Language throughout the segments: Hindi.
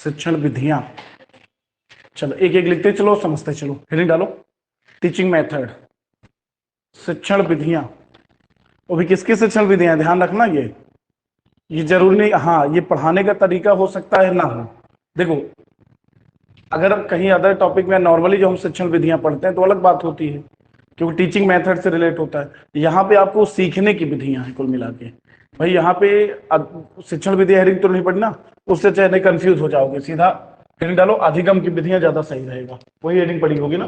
शिक्षण विधियां। चलो एक एक लिखते चलो, समझते चलो, हेडिंग डालो। टीचिंग मेथड, शिक्षण विधियां। वो भी किसकी शिक्षण विधियां, ध्यान रखना। ये जरूरी नहीं, हाँ ये पढ़ाने का तरीका हो सकता है ना हो। देखो अगर कहीं अदर टॉपिक में नॉर्मली जो हम शिक्षण विधियां पढ़ते हैं तो अलग बात होती है, क्योंकि टीचिंग मेथड से रिलेट होता है। यहाँ पे आपको सीखने की विधियां हैं कुल मिला के। भाई यहाँ पे शिक्षण विधि हेडिंग तो नहीं पढ़ना, उससे चाहे नहीं कंफ्यूज हो जाओगे, सीधा हेडिंग डालो अधिगम की विधियां, ज्यादा सही रहेगा। वही हेडिंग पड़ी होगी ना,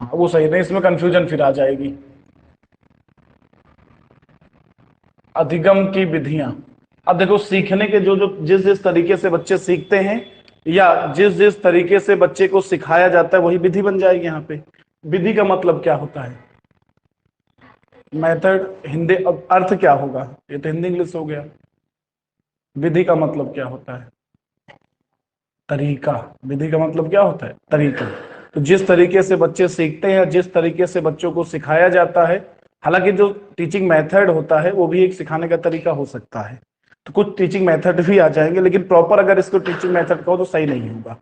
हाँ वो सही नहीं, इसमें कंफ्यूजन फिर आ जाएगी। अधिगम की विधियां। अब देखो सीखने के जो जो जिस जिस तरीके से बच्चे सीखते हैं या जिस जिस तरीके से बच्चे को सिखाया जाता है वही विधि बन जाएगी। यहाँ पे विधि का मतलब क्या होता है, मेथड हिंदी, अब अर्थ क्या होगा, ये तो हिंदी इंग्लिश हो गया। विधि का मतलब क्या होता है, तरीका। विधि का मतलब क्या होता है, तरीका। तो जिस तरीके से बच्चे सीखते हैं, जिस तरीके से बच्चों को सिखाया जाता है, हालांकि जो टीचिंग मेथड होता है वो भी एक सिखाने का तरीका हो सकता है। तो कुछ टीचिंग मेथड भी आ जाएंगे, लेकिन प्रॉपर अगर इसको टीचिंग मेथड कहो तो सही नहीं होगा।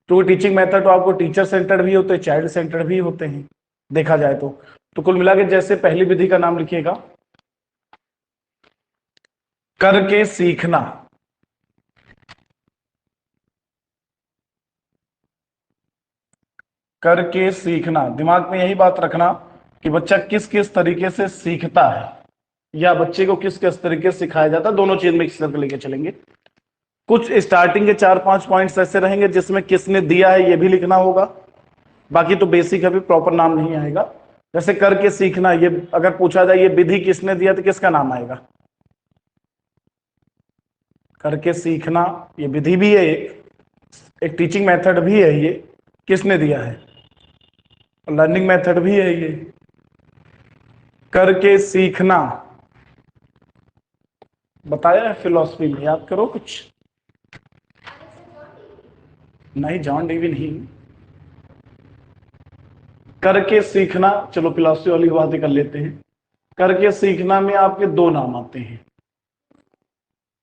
तो टीचिंग मेथड तो आपको टीचर सेंटर्ड भी होते हैं, चाइल्ड सेंटर्ड भी होते हैं देखा जाए तो कुल मिला के जैसे पहली विधि का नाम लिखिएगा, करके सीखना। करके सीखना, दिमाग में यही बात रखना कि बच्चा किस किस तरीके से सीखता है या बच्चे को किस किस तरीके से सिखाया जाता है, दोनों चीज मिक्स करके लेके चलेंगे। कुछ स्टार्टिंग के 4-5 पॉइंट्स ऐसे रहेंगे जिसमें किसने दिया है ये भी लिखना होगा, बाकी तो बेसिक है, भी प्रॉपर नाम नहीं आएगा। जैसे करके सीखना, ये अगर पूछा जाए ये विधि किसने दिया तो किसका नाम आएगा, करके सीखना ये विधि भी है, एक टीचिंग मेथड भी है, ये किसने दिया है, लर्निंग मेथड भी है ये। करके सीखना बताया है फिलॉसफी में, याद करो कुछ। नहीं जॉन डीवी नहीं, करके सीखना, चलो फिलॉसफी वाली बात ही कर लेते हैं। करके सीखना में आपके दो नाम आते हैं,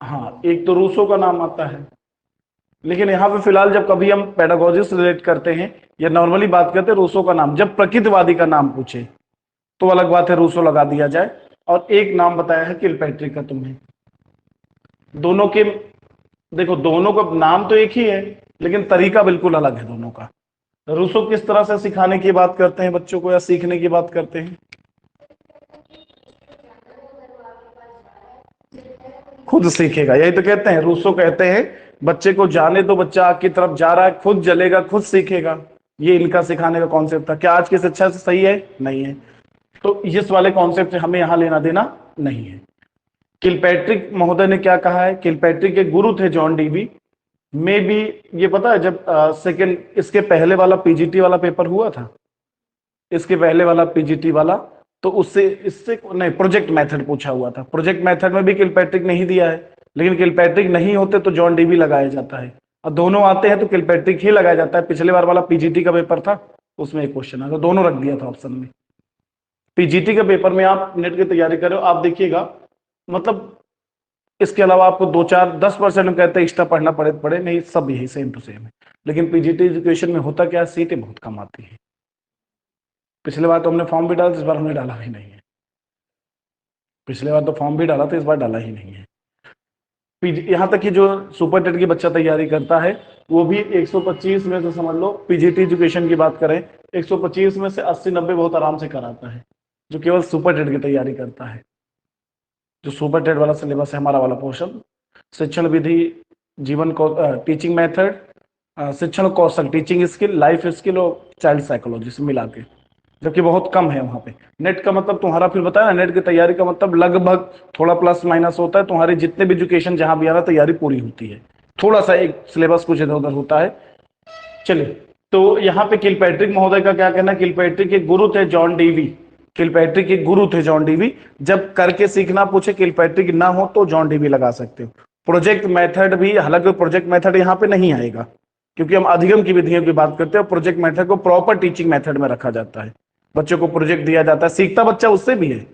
हाँ एक तो रूसो का नाम आता है, लेकिन यहाँ पे फिलहाल जब कभी हम पेडागोजी से रिलेट करते हैं या नॉर्मली बात करते हैं रूसो का नाम, जब प्रकृतिवादी का नाम पूछे तो अलग बात है, रूसो लगा दिया जाए। और एक नाम बताया है किलपैट्रिक का तुम्हें। दोनों के देखो, दोनों का नाम तो एक ही है लेकिन तरीका बिल्कुल अलग है दोनों का। रूसो किस तरह से सिखाने की बात करते हैं बच्चों को या सीखने की बात करते हैं, खुद सीखेगा, यही तो कहते हैं। रूसो कहते हैं बच्चे को जाने तो बच्चा आग की तरफ जा रहा है, खुद जलेगा खुद सीखेगा। ये इनका सिखाने का कॉन्सेप्ट था। क्या आज की शिक्षा से सही है, नहीं है। तो इस वाले कॉन्सेप्ट से हमें यहां लेना देना नहीं है। किलपैट्रिक महोदय ने क्या कहा है, किलपैट्रिक के गुरु थे जॉन डीवी। में भी ये पता है जब सेकंड इसके पहले वाला पीजीटी वाला पेपर हुआ था, इसके पहले वाला पीजीटी वाला, तो उससे इससे नहीं प्रोजेक्ट मेथड पूछा हुआ था। प्रोजेक्ट मेथड में भी किलपैट्रिक नहीं दिया है, लेकिन किलपैट्रिक नहीं होते तो जॉन डीवी लगाया जाता है, और दोनों आते हैं तो किलपैट्रिक ही लगाया जाता है। पिछले बार वाला पीजीटी का पेपर था उसमें एक क्वेश्चन आया, दोनों रख दिया था ऑप्शन में। पीजीटी के पेपर में आप नेट की तैयारी कर रहे हो, आप देखिएगा, मतलब इसके अलावा आपको 2-4-10% कहते हैं एक्स्ट्रा पढ़ना पड़े नहीं, सब यही सेम टू सेम है। लेकिन पीजीटी एजुकेशन में होता क्या है, सीटें बहुत कम आती है। पिछले बार तो हमने फॉर्म भी डाला, इस बार हमने डाला ही नहीं है। पिछले बार तो फॉर्म भी डाला था, इस बार डाला ही नहीं है। यहाँ तक कि जो सुपर टेट की बच्चा तैयारी करता है वो भी 125 में से समझ लो, पीजीटी एजुकेशन की बात करें 125 में से 80-90 बहुत आराम से कराता है, जो केवल सुपर टेट की तैयारी करता है। जो सुपर टेट वाला सिलेबस है हमारा वाला पोर्शन, शिक्षण विधि, जीवन को टीचिंग मेथड, शिक्षण कौशल टीचिंग स्किल, लाइफ स्किल और चाइल्ड साइकोलॉजी से मिला के, जबकि बहुत कम है वहां पे। नेट का मतलब तुम्हारा फिर बताया ना, नेट की तैयारी का मतलब लगभग थोड़ा प्लस माइनस होता है, तुम्हारे जितने भी एजुकेशन जहां भी आ रहा तैयारी पूरी होती है, थोड़ा सा एक सिलेबस कुछ इधर उधर होता है। चलिए, तो यहाँ पे किलपैट्रिक महोदय का क्या कहना, किलपैट्रिक के गुरु थे जॉन डीवी। किलपैट्रिक के गुरु थे जॉन डीवी। जब करके सीखना पूछे किलपैट्रिक ना हो तो जॉन डीवी लगा सकते हो। प्रोजेक्ट मेथड भी, हालांकि प्रोजेक्ट मेथड यहाँ पे नहीं आएगा क्योंकि हम अधिगम की विधियों की बात करते हैं। प्रोजेक्ट मेथड को प्रॉपर टीचिंग मेथड में रखा जाता है, बच्चों को प्रोजेक्ट दिया जाता है, सीखता बच्चा उससे भी है,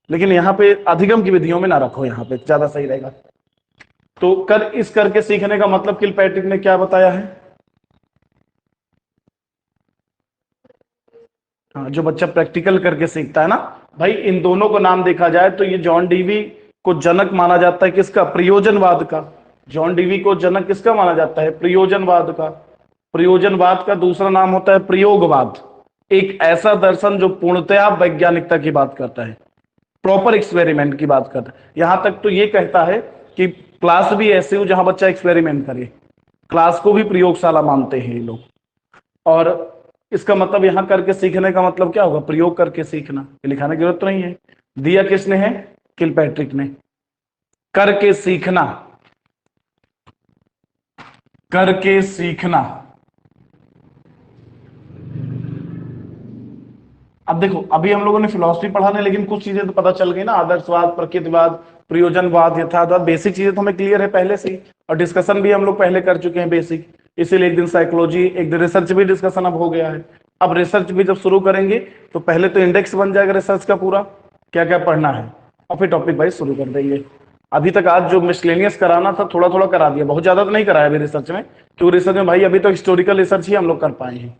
लेकिन यहाँ पे अधिगम की विधियों में ना रखो, यहाँ पे ज्यादा सही रहेगा। तो इस करके सीखने का मतलब किलपैट्रिक ने क्या बताया है? हाँ, जो बच्चा प्रैक्टिकल करके सीखता है ना भाई, इन दोनों को नाम देखा जाए तो ये जॉन डीवी को जनक माना जाता है किसका? प्रयोजनवाद का। जॉन डीवी को जनक किसका माना जाता है? प्रयोजनवाद का। प्रयोजनवाद का दूसरा नाम होता है प्रयोगवाद। एक ऐसा दर्शन जो पूर्णतया वैज्ञानिकता की बात करता है, प्रॉपर एक्सपेरिमेंट की बात करता है। यहां तक तो ये कहता है कि क्लास भी ऐसी हो जहां बच्चा एक्सपेरिमेंट करे, क्लास को भी प्रयोगशाला मानते हैं ये लोग। और इसका मतलब यहां करके सीखने का मतलब क्या होगा? प्रयोग करके सीखना। ये लिखाने की जरूरत तो नहीं है, दिया किसने है? किलपैट्रिक ने। करके सीखना, करके सीखना। अब देखो, अभी हम लोगों ने फिलॉसफी पढ़ा नहीं, लेकिन कुछ चीजें तो पता चल गई ना, आदर्शवाद, प्रकृतिवाद, प्रयोजनवाद, यथार्थवाद, बेसिक चीजें तो हमें क्लियर है पहले से ही, और डिस्कशन भी हम लोग पहले कर चुके हैं बेसिक। इसीलिए एक दिन साइकोलॉजी, एक दिन रिसर्च भी डिस्कशन अब हो गया है। अब रिसर्च भी जब शुरू करेंगे तो पहले तो इंडेक्स बन जाएगा रिसर्च का पूरा, क्या क्या पढ़ना है, और फिर टॉपिक वाइज शुरू कर देंगे। अभी तक आज जो मिसलेनियस कराना था थोड़ा थोड़ा करा दिया, बहुत ज्यादा तो नहीं कराया अभी रिसर्च में, क्योंकि रिसर्च में भाई अभी तो हिस्टोरिकल रिसर्च ही हम लोग कर पाए हैं।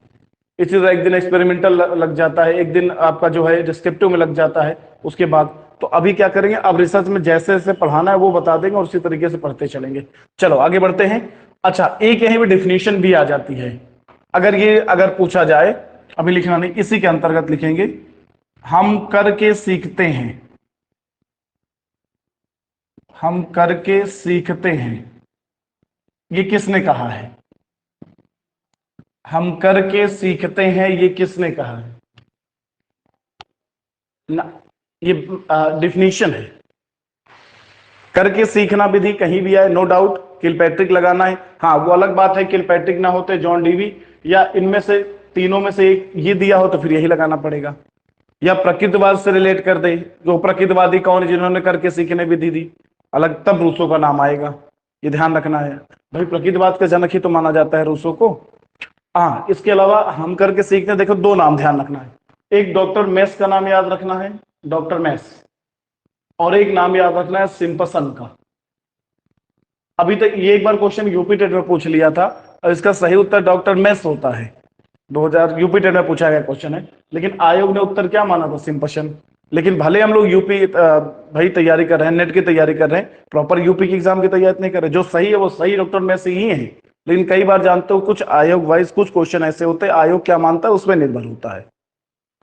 इसी तरह एक दिन एक्सपेरिमेंटल लग जाता है, एक दिन आपका जो है डिस्क्रिप्टिव में लग जाता है उसके बाद। तो अभी क्या करेंगे, अब रिसर्च में जैसे जैसे पढ़ाना है वो बता देंगे और उसी तरीके से पढ़ते चलेंगे। चलो आगे बढ़ते हैं। अच्छा, एक यहीं पे डिफिनीशन भी आ जाती है, अगर पूछा जाए, अभी लिखना नहीं, इसी के अंतर्गत लिखेंगे। हम करके सीखते हैं, हम करके सीखते हैं, ये किसने कहा है? हम करके सीखते हैं, ये किसने कहा है ना? ये डिफिनीशन है। करके सीखना विधि कहीं भी आए, नो डाउट किलपैट्रिक लगाना है। हाँ, वो अलग बात है किलपैट्रिक ना होते जॉन डीवी, या इनमें से तीनों में से एक ये दिया हो तो फिर यही लगाना पड़ेगा, या प्रकृतिवाद से रिलेट कर दे, जो प्रकृतिवादी कौन है जिन्होंने करके सीखने विधि दी, अलग, तब रूसो का नाम आएगा। ये ध्यान रखना है भाई, प्रकृतिवाद का जनक ही तो माना जाता है रूसो को। हाँ, इसके अलावा हम करके सीखते हैं, देखो दो नाम ध्यान रखना है, एक डॉक्टर मेस का नाम याद रखना है, डॉक्टर मेस, और एक नाम याद रखना है सिम्पसन का। अभी तक ये एक बार क्वेश्चन यूपी टेट में पूछ लिया था, और इसका सही उत्तर डॉक्टर मेस होता है। 2000 यूपी टेट में पूछा गया क्वेश्चन है, लेकिन आयोग ने उत्तर क्या माना था? सिम्पसन। लेकिन भले हम लोग यूपी भाई तैयारी कर रहे हैं, नेट की तैयारी कर रहे हैं, प्रॉपर यूपी की एग्जाम की तैयारी नहीं कर रहे, जो सही है वो सही डॉक्टर मेस ही है। लेकिन कई बार जानते हो कुछ आयोग वाइज कुछ क्वेश्चन ऐसे होते हैं, आयोग क्या मानता है उसमें निर्भर होता है।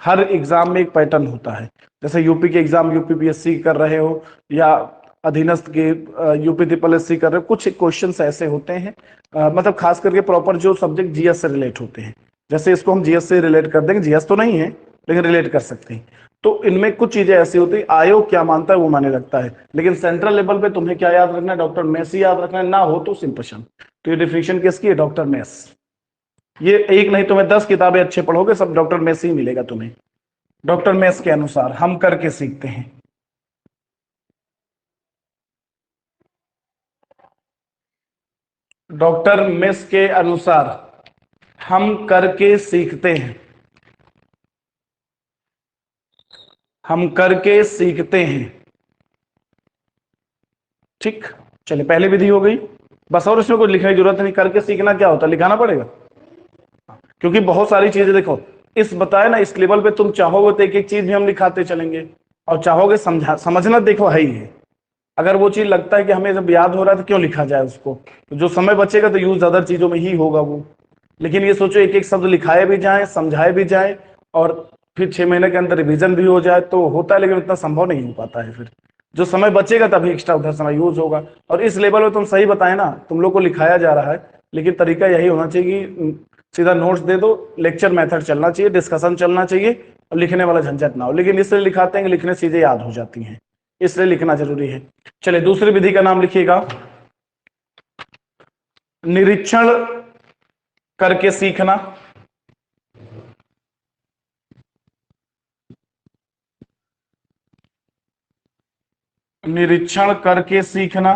हर एग्जाम में एक पैटर्न होता है, जैसे यूपी के एग्जाम यूपीपीएससी कर रहे हो, या अधीनस्थ के यूपी ट्रिपल एस सी कर रहे हो, कुछ क्वेश्चंस ऐसे होते हैं, मतलब खास करके प्रॉपर जो सब्जेक्ट जीएस से रिलेट होते हैं, जैसे इसको हम जीएस से रिलेट कर देंगे, जीएस तो नहीं है लेकिन रिलेट कर सकते हैं। तो इनमें कुछ चीजें ऐसी होती है, आयोग क्या मानता है वो माने लगता है, लेकिन सेंट्रल लेवल पे तुम्हें क्या याद रखना है? डॉक्टर मेसी याद रखना है, ना हो तो सिंपशन। तो ये डिफिनेशन किसकी है? Doctor mess. ये एक नहीं, तुम्हें 10 किताबें अच्छे पढ़ोगे सब डॉक्टर मेस ही मिलेगा तुम्हें। डॉक्टर मेस के अनुसार हम करके सीखते हैं। डॉक्टर मेस के अनुसार हम करके सीखते हैं, हम करके सीखते हैं। ठीक, चलिए पहली विधि हो गई बस, और इसमें कुछ लिखने की जरूरत नहीं। करके सीखना क्या होता है, लिखाना पड़ेगा, क्योंकि बहुत सारी चीजें देखो, इस बताए ना, इस लेवल पे तुम चाहोगे तो एक एक चीज भी हम लिखाते चलेंगे, और चाहोगे समझना देखो है ही है। अगर वो चीज लगता है कि हमें जब याद हो रहा है तो क्यों लिखा जाए उसको, तो जो समय बचेगा तो यूज अदर चीजों में ही होगा वो। लेकिन ये सोचो एक एक शब्द लिखाए भी जाए, समझाए भी जाए, और फिर 6 महीने के अंदर रिवीजन भी हो जाए, तो होता है लेकिन उतना संभव नहीं हो पाता है। फिर जो समय बचेगा तभी एक्स्ट्रा उधर समय यूज होगा। और इस लेवल में तुम सही बताए ना, तुम लोग को लिखाया जा रहा है, लेकिन तरीका यही होना चाहिए कि सीधा नोट्स दे दो, लेक्चर मेथड चलना चाहिए, डिस्कशन चलना चाहिए, और लिखने वाला झंझट ना हो। लेकिन इसलिए लिखाते हैं कि लिखने चीजें याद हो जाती हैं, इसलिए लिखना जरूरी है। चलिए दूसरी विधि का नाम लिखिएगा, निरीक्षण करके सीखना। निरीक्षण करके सीखना,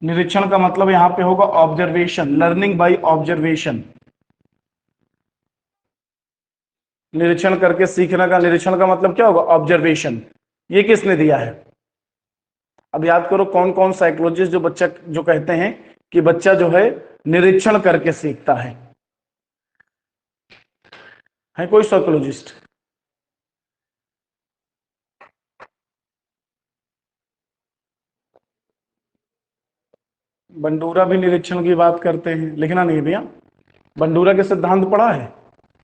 निरीक्षण का मतलब यहां पे होगा ऑब्जर्वेशन, लर्निंग बाय ऑब्जर्वेशन। निरीक्षण करके सीखना का निरीक्षण का मतलब क्या होगा? ऑब्जर्वेशन। ये किसने दिया है? अब याद करो कौन कौन साइकोलॉजिस्ट जो बच्चा जो कहते हैं कि बच्चा जो है निरीक्षण करके सीखता है कोई साइकोलॉजिस्ट? बंडूरा भी निरीक्षण की बात करते हैं, लिखना नहीं भैया। बंडूरा के सिद्धांत पढ़ा है?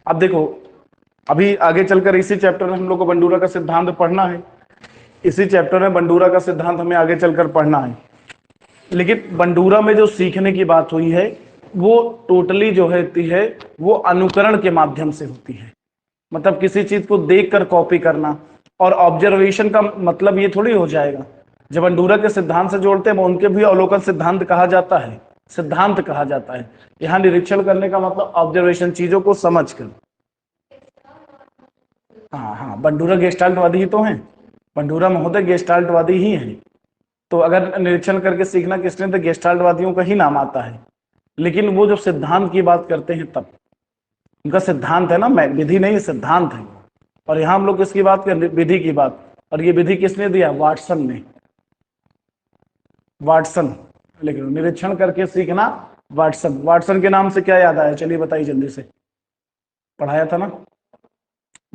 अब देखो, अभी आगे चलकर इसी चैप्टर में हम लोग को बंडूरा का सिद्धांत पढ़ना है। इसी चैप्टर में बंडूरा का सिद्धांत हमें आगे चलकर पढ़ना है। लेकिन बंडूरा में जो सीखने की बात हुई है वो टोटली जो है वो अनुकरण के माध्यम से होती है। मतलब किसी चीज को देखकर कॉपी करना। और ऑब्जर्वेशन का मतलब ये थोड़ी हो जाएगा, जब बंडूरा के सिद्धांत से जोड़ते हैं उनके भी अवलोकन सिद्धांत कहा जाता है, सिद्धांत कहा जाता है। यहाँ निरीक्षण करने का मतलब ऑब्जर्वेशन, चीजों को समझ कर। हाँ हाँ, बंडूरा गेस्टाल्टवादी ही तो हैं, बंडूरा महोदय गेस्टाल्टवादी ही हैं। तो अगर निरीक्षण करके सीखना किसने, तो गेस्टाल्टवादियों का ही नाम आता है। लेकिन वो जब सिद्धांत की बात करते हैं तब उनका सिद्धांत है ना, विधि नहीं, सिद्धांत है। और यहां हम लोग किसकी बात कर, विधि की बात। और ये विधि किसने दिया? वाटसन ने। वाटसन, लेकिन निरीक्षण करके सीखना वाटसन। वाटसन के नाम से क्या याद आया? चलिए बताइए जल्दी से, पढ़ाया था ना।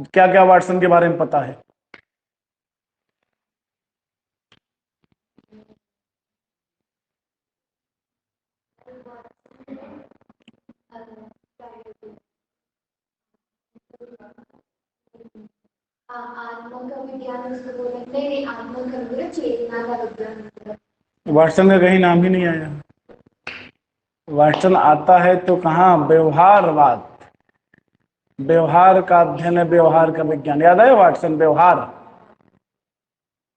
क्या क्या वाटसन के बारे में पता है? वाटसन का कहीं नाम ही नहीं आया। वाटसन आता है तो कहाँ? व्यवहारवाद, व्यवहार का अध्ययन है, व्यवहार का विज्ञान। याद है वाटसन?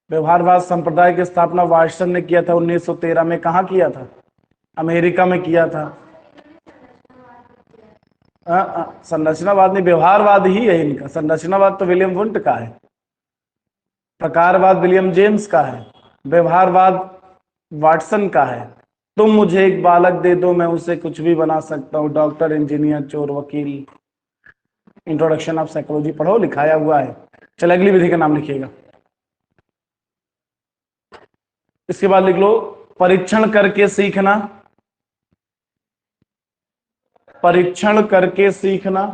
व्यवहारवाद संप्रदाय की स्थापना वाटसन ने किया था 1913 में। कहाँ किया था? अमेरिका में किया था। संरचनावाद नहीं, व्यवहारवाद ही है इनका। संरचनावाद तो विलियम वुंट का है, प्रकारवाद विलियम जेम्स का है, व्यवहारवाद वाटसन का है। तुम मुझे एक बालक दे दो, मैं उसे कुछ भी बना सकता हूँ, डॉक्टर, इंजीनियर, चोर, वकील। इंट्रोडक्शन ऑफ साइकोलॉजी पढ़ो, लिखाया हुआ है। चल अगली विधि का नाम लिखिएगा। इसके बाद लिख लो परीक्षण करके सीखना। परीक्षण करके सीखना,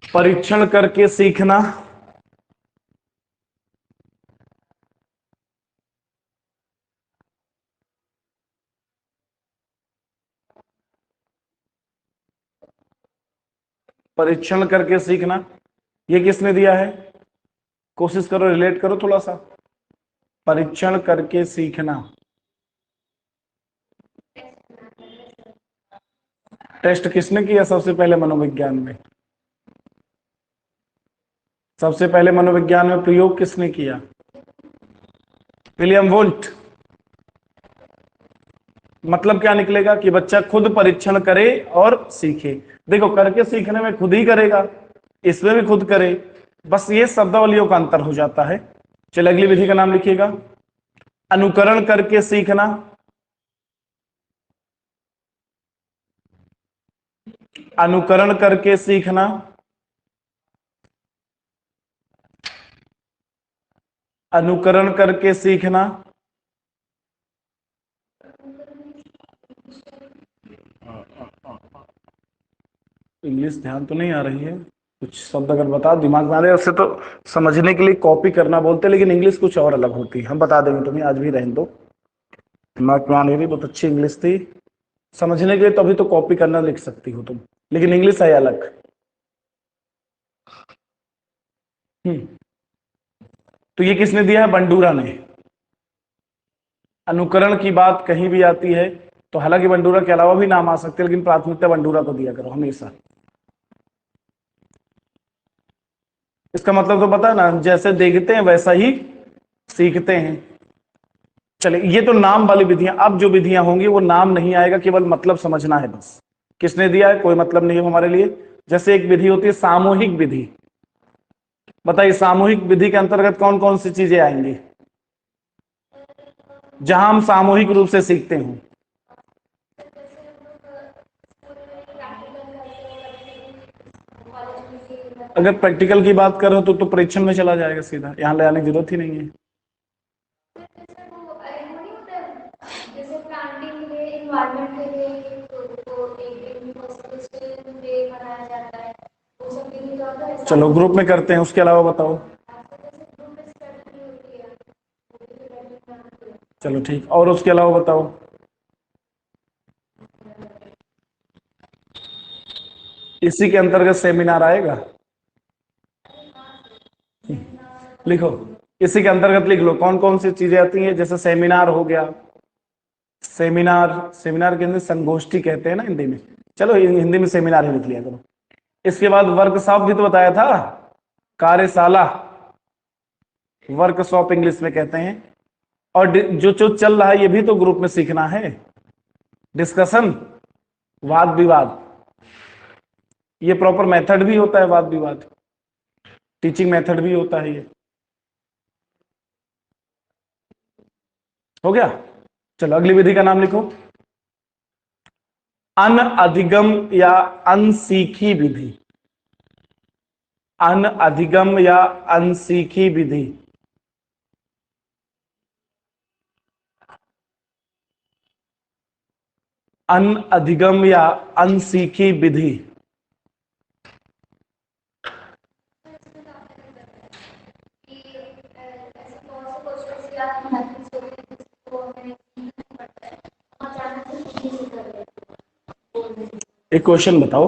परीक्षण करके सीखना। परीक्षण करके सीखना, ये किसने दिया है? कोशिश करो, रिलेट करो थोड़ा सा। परीक्षण करके सीखना, टेस्ट किसने किया सबसे पहले मनोविज्ञान में? सबसे पहले मनोविज्ञान में प्रयोग किसने किया? William Wundt. मतलब क्या निकलेगा कि बच्चा खुद परीक्षण करे और सीखे। देखो, करके सीखने में खुद ही करेगा, इसमें भी खुद करे, बस ये शब्दावलियों का अंतर हो जाता है। चलिए अगली विधि का नाम लिखिएगा, अनुकरण करके सीखना। अनुकरण करके सीखना, अनुकरण करके सीखना। इंग्लिश ध्यान तो नहीं आ रही है, कुछ शब्द अगर बता दिमाग में आ रहे हैं, उससे तो समझने के लिए कॉपी करना बोलते, लेकिन इंग्लिश कुछ और अलग होती है। हम बता देंगे तुम्हें, आज भी रहने दो। दिमाग में आ नहीं रही, बहुत अच्छी इंग्लिश थी समझने के लिए, तो अभी तो कॉपी करना लिख सकती हो तुम, लेकिन इंग्लिश है अलग। तो ये किसने दिया है? बंडूरा ने। अनुकरण की बात कहीं भी आती है तो हालांकि बंडूरा के अलावा भी नाम आ सकते हैं, लेकिन प्राथमिकता बंडूरा को दिया करो हमेशा। इसका मतलब तो पता है ना, जैसे देखते हैं वैसा ही सीखते हैं। चले, ये तो नाम वाली विधियां। अब जो विधियां होंगी वो नाम नहीं आएगा, केवल मतलब समझना है बस। किसने दिया है कोई मतलब नहीं है हमारे लिए। जैसे एक विधि होती है सामूहिक विधि। बताइए सामूहिक विधि के अंतर्गत कौन कौन सी चीजें आएंगी जहां हम सामूहिक रूप से सीखते हैं? अगर प्रैक्टिकल की बात करो तो परीक्षण में चला जाएगा सीधा, यहाँ ले आने की जरूरत ही नहीं है। जैसे प्लांटिंग के एनवायरनमेंट के लिए तो एक डे मनाया जाता है, वो सब के लिए होता है। चलो ग्रुप में करते हैं, उसके अलावा बताओ। चलो ठीक, और उसके अलावा बताओ। इसी के अंतर्गत सेमिनार आएगा, लिखो इसी के अंतर्गत लिख लो कौन कौन सी चीजें आती हैं। जैसे सेमिनार हो गया, सेमिनार, सेमिनार के अंदर संगोष्ठी कहते हैं ना हिंदी में, चलो हिंदी में सेमिनार ही लिख लिया करो। इसके बाद वर्कशॉप भी तो बताया था, कार्यशाला, वर्कशॉप इंग्लिश में कहते हैं। और जो जो चल रहा है ये भी तो ग्रुप में सीखना है। डिस्कशन, वाद विवाद, ये प्रॉपर मेथड भी होता है, वाद विवाद टीचिंग मेथड भी होता है ये। हो गया। चलो अगली विधि का नाम लिखो, अनअधिगम या अनसीखी विधि। अनअधिगम या अनसीखी विधि। अनअधिगम या अनसीखी विधि। एक क्वेश्चन बताओ,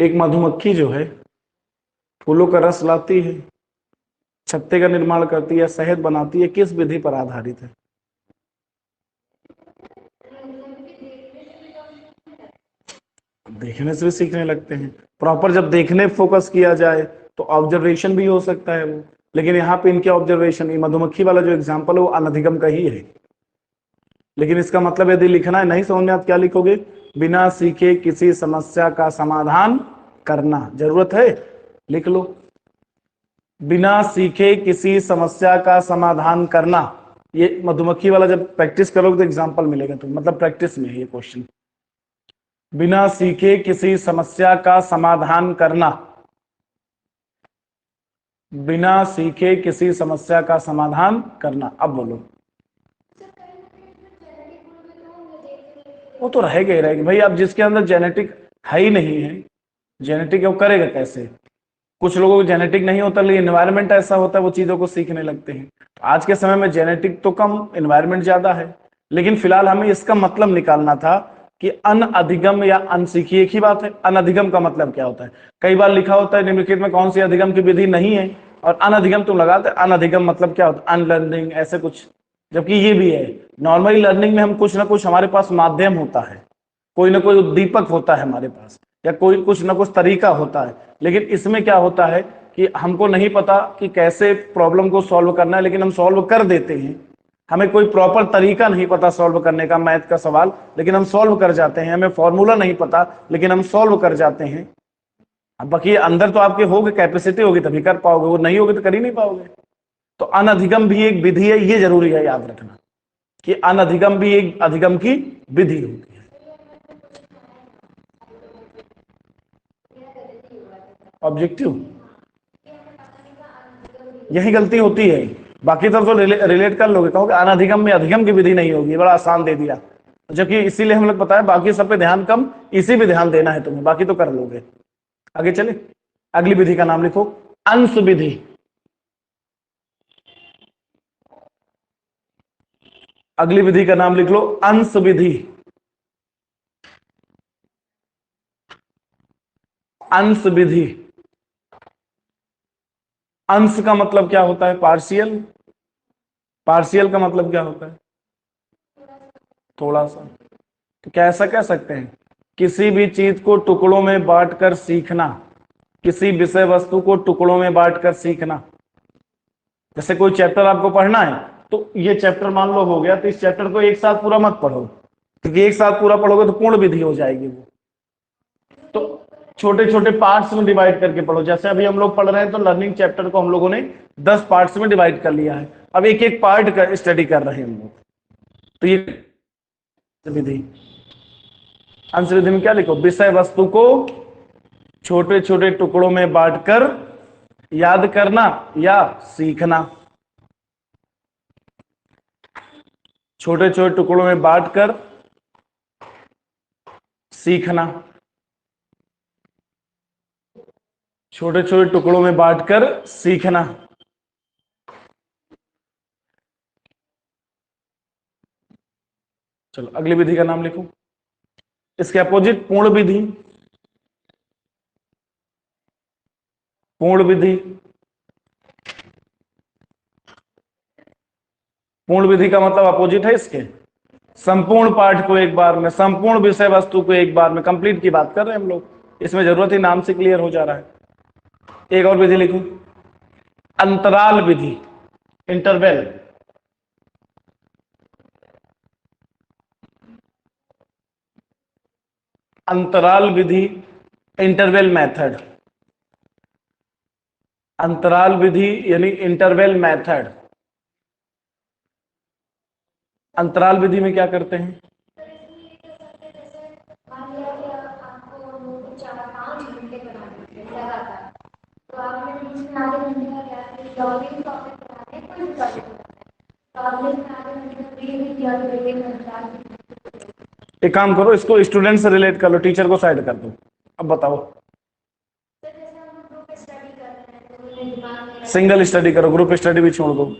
एक मधुमक्खी जो है फूलों का रस लाती है, छत्ते का निर्माण करती है, शहद बनाती है, किस विधि पर आधारित है? देखने से भी सीखने लगते हैं। प्रॉपर जब देखने फोकस किया जाए तो ऑब्जर्वेशन भी हो सकता है वो, लेकिन यहाँ पे इनके ऑब्जर्वेशन, ये मधुमक्खी वाला जो एग्जाम्पल है वो अनधिगम का ही है। लेकिन इसका मतलब यदि लिखना है, नहीं समझ में आप क्या लिखोगे, बिना सीखे किसी समस्या का समाधान करना। जरूरत है, लिख लो, बिना सीखे किसी समस्या का समाधान करना। ये मधुमक्खी वाला जब प्रैक्टिस करोगे तो एग्जाम्पल मिलेगा, तो मतलब प्रैक्टिस में है ये क्वेश्चन। बिना सीखे किसी समस्या का समाधान करना, बिना सीखे किसी समस्या का समाधान करना। अब बोलो। वो तो रहेगा ही रहेगा भाई, अब जिसके अंदर जेनेटिक है ही नहीं है, जेनेटिक वो करेगा कैसे? कुछ लोगों को जेनेटिक नहीं होता लेकिन एनवायरनमेंट ऐसा होता है, वो चीजों को सीखने लगते हैं। आज के समय में जेनेटिक तो कम, एनवायरनमेंट ज्यादा है। लेकिन फिलहाल हमें इसका मतलब निकालना था कि अनअधिगम या अनसीखी एक ही बात है। अनअधिगम का मतलब क्या होता है? कई बार लिखा होता है निम्नलिखित में कौन सी अधिगम की विधि नहीं है, और अनअधिगम तुम लगाते, अनअधिगम मतलब क्या होता है? अनलर्निंग, ऐसे कुछ। जबकि ये भी है, नॉर्मली लर्निंग में हम कुछ ना कुछ, हमारे पास माध्यम होता है, कोई ना कोई उद्दीपक होता है हमारे पास, या कोई कुछ ना कुछ तरीका होता है। लेकिन इसमें क्या होता है कि हमको नहीं पता कि कैसे प्रॉब्लम को सॉल्व करना है, लेकिन हम सॉल्व कर देते हैं। हमें कोई प्रॉपर तरीका नहीं पता सॉल्व करने का, मैथ का सवाल, लेकिन हम सॉल्व कर जाते हैं। हमें फॉर्मूला नहीं पता लेकिन हम सॉल्व कर जाते हैं। अब बाकी अंदर तो आपके होगे, कैपेसिटी होगी तभी कर पाओगे, वो नहीं होगी तो कर ही नहीं पाओगे। तो अनधिगम भी एक विधि है, ये जरूरी है याद रखना कि अनधिगम भी एक अधिगम की विधि होती है। ऑब्जेक्टिव, यही गलती होती है। बाकी तो रिलेट कर लोगे, कहोगे अनधिगम में अधिगम की विधि नहीं होगी, बड़ा आसान दे दिया। जबकि इसीलिए हम लोग बताया बाकी सब पे ध्यान कम, इसी पे ध्यान देना है तुम्हें, बाकी तो कर लोगे। आगे चले, अगली विधि का नाम लिखो, अंश विधि। अगली विधि का नाम लिख लो, अंश विधि। अंश विधि, अंश का मतलब क्या होता है? पार्शियल। पार्शियल का मतलब क्या होता है? थोड़ा सा। तो क्या ऐसा कह सकते हैं, किसी भी चीज को टुकड़ों में बांटकर सीखना, किसी विषय वस्तु को टुकड़ों में बांटकर सीखना। जैसे कोई चैप्टर आपको पढ़ना है, तो ये चैप्टर मान लो हो गया, तो इस चैप्टर को एक साथ पूरा मत पढ़ो, क्योंकि एक साथ पूरा पढ़ोगे तो पूर्ण विधि हो जाएगी वो। तो छोटे छोटे पार्ट्स में डिवाइड करके पढ़ो। जैसे अभी हम लोग पढ़ रहे हैं तो लर्निंग चैप्टर को हम लोगों ने 10 पार्ट्स में डिवाइड कर लिया है, अब एक एक पार्ट का स्टडी कर रहे हैं हम लोग। तो ये विधि, अंश विधि में क्या लिखो, विषय वस्तु को छोटे छोटे टुकड़ों में बांटकर याद करना या सीखना। छोटे छोटे टुकड़ों में बांटकर सीखना। छोटे छोटे टुकड़ों में बांटकर सीखना। चलो अगली विधि का नाम लिखो। इसके अपोजिट पूर्ण विधि। पूर्ण विधि। पूर्ण विधि का मतलब अपोजिट है इसके। संपूर्ण पाठ को एक बार में, संपूर्ण विषय वस्तु को एक बार में, कंप्लीट की बात कर रहे हैं हम लोग। इसमें जरूरत ही नाम से क्लियर हो जा रहा है। एक और विधि लिखूं, अंतराल विधि, इंटरवेल। अंतराल विधि, इंटरवेल मेथड। अंतराल विधि यानी इंटरवेल मेथड। अंतराल विधि में क्या करते हैं? सर इसमें ये कर सकते हैं, जैसे मान लिया कि आपको नोट 4-5 घंटे बनाने हैं लगातार, तो आपने बीच में आधे घंटे का गैप लिया और भी टॉपिक बनाने हैं, कोई भी टॉपिक बनाना है, तो आपने इसमें आधे घंटे का ब्रेक भी दिया तो ब्रेक में अंतराल भी। एक काम करो, इसको स्टूडेंट से रिलेट कर लो, टीचर को साइड कर दो। अब बताओ। सर जैसे हम लोग ग्रुप स्टडी कर रहे हैं तो उन्हें दिमाग में सिंगल स्टडी करो, ग्रुप स्टडी भी छोड़ दो। तो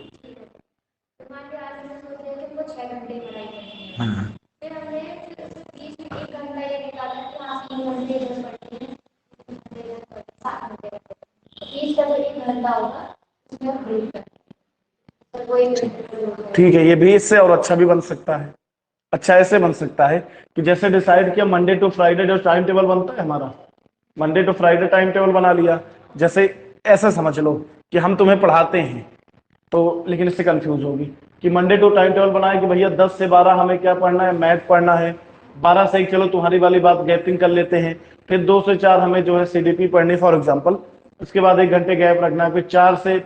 मान लिया आज हमने सोच लिया कि हमको 6 घंटे पढ़ाई करनी है, हाँ। फिर हमने फिर उसके बीच में 1 घंटा ये निकाला कि हाँ 3 घंटे इधर पढ़ते हैं, 3 घंटे इधर पढ़ते हैं, 7 घंटे पढ़ते हैं, तो बीच का जो 1 घंटा होगा उसमें हम ब्रेक करते हैं, तो वो 1 घंटे होगा। ठीक है, ये भी इससे और अच्छा भी बन सकता है। अच्छा ऐसे बन सकता है कि जैसे डिसाइड किया मंडे टू फ्राइडे जो टाइम टेबल बनता है हमारा, Monday to Friday time table बना लिया। जैसे ऐसा समझ लो कि हम तुम्हें पढ़ाते हैं, तो लेकिन इससे कंफ्यूज होगी कि मंडे टू टाइम टेबल बनाए कि भैया 10 से 12 हमें क्या पढ़ना है, मैथ पढ़ना है। 12 से 1 चलो तुम्हारी वाली बात गैपिंग कर लेते हैं। फिर 2 से 4 हमें जो है सीडीपी पढ़नी फॉर एग्जाम्पल। उसके बाद 1 घंटे गैप रखना है। फिर 4 से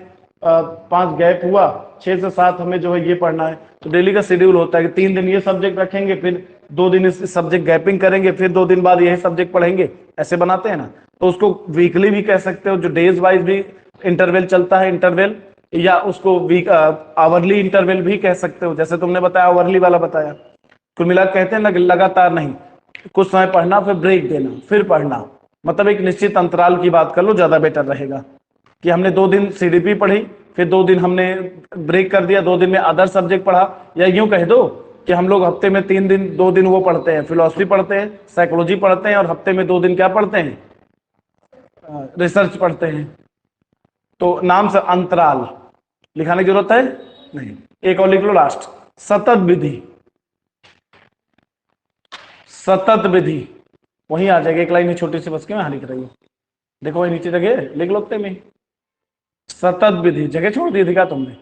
5 गैप हुआ, 6 से 7 हमें जो है ये पढ़ना है। तो डेली का शेड्यूल होता है कि 3 दिन ये सब्जेक्ट रखेंगे, फिर 2 दिन इस सब्जेक्ट गैपिंग करेंगे, फिर 2 दिन बाद यही सब्जेक्ट पढ़ेंगे। ऐसे बनाते हैं ना, तो उसको वीकली भी कह सकते हो, जो डेज वाइज भी इंटरवल चलता है इंटरवल, या उसको वीक आवरली इंटरवल भी कह सकते हो। जैसे तुमने बताया आवरली वाला बताया, कुल मिला कहते हैं ना कि लगातार नहीं, कुछ समय पढ़ना फिर ब्रेक देना फिर पढ़ना, मतलब एक निश्चित अंतराल की बात कर लो, ज्यादा बेटर रहेगा। कि हमने 2 दिन सीडीपी पढ़ी, फिर 2 दिन हमने ब्रेक कर दिया, 2 दिन में अदर सब्जेक्ट पढ़ा। या यूं कह दो कि हम लोग हफ्ते में 3 दिन 2 दिन वो पढ़ते हैं, फिलोसफी पढ़ते हैं, साइकोलॉजी पढ़ते हैं, और हफ्ते में 2 दिन क्या पढ़ते हैं, रिसर्च पढ़ते हैं। तो नाम से अंतराल लिखाने की जरूरत है नहीं। एक और लिख लो लास्ट, सतत विधि। सतत विधि वहीं आ जाएगी, एक लाइन छोटी सी बस के वहां लिख रही हूं, देखो वही नीचे जगह लिख लो में। सतत विधि जगह छोड़ दी थी क्या तुमने?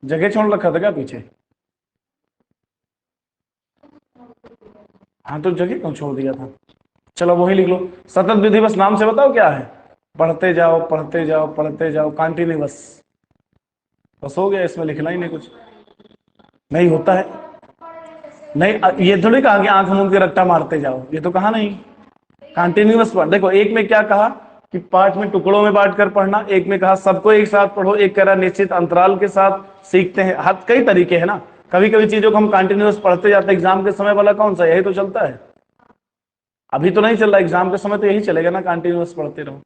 जगह छोड़ रखा था क्या पीछे? हाँ तो जगह क्यों छोड़ दिया था? चलो वही लिख लो, सतत विधि। बस नाम से बताओ क्या है, पढ़ते जाओ पढ़ते जाओ पढ़ते जाओ, कंटिन्यूअस। बस हो गया, इसमें लिखना ही नहीं कुछ। नहीं होता है, नहीं ये थोड़ी कहा कि आंख मूंद के रट्टा मारते जाओ, ये तो कहा नहीं। कंटिन्यूअस पढ़, देखो एक में क्या कहा कि पाठ में टुकड़ों में बांट कर पढ़ना, एक में कहा सबको एक साथ पढ़ो, एक कह रहा निश्चित अंतराल के साथ सीखते हैं। हर कई तरीके हैं ना, कभी कभी चीजों को हम कंटिन्यूअस पढ़ते जाते हैं। एग्जाम के समय वाला कौन सा, यही तो चलता है। अभी तो नहीं चल रहा, एग्जाम के समय तो यही चलेगा ना, कंटिन्यूअस पढ़ते रहो।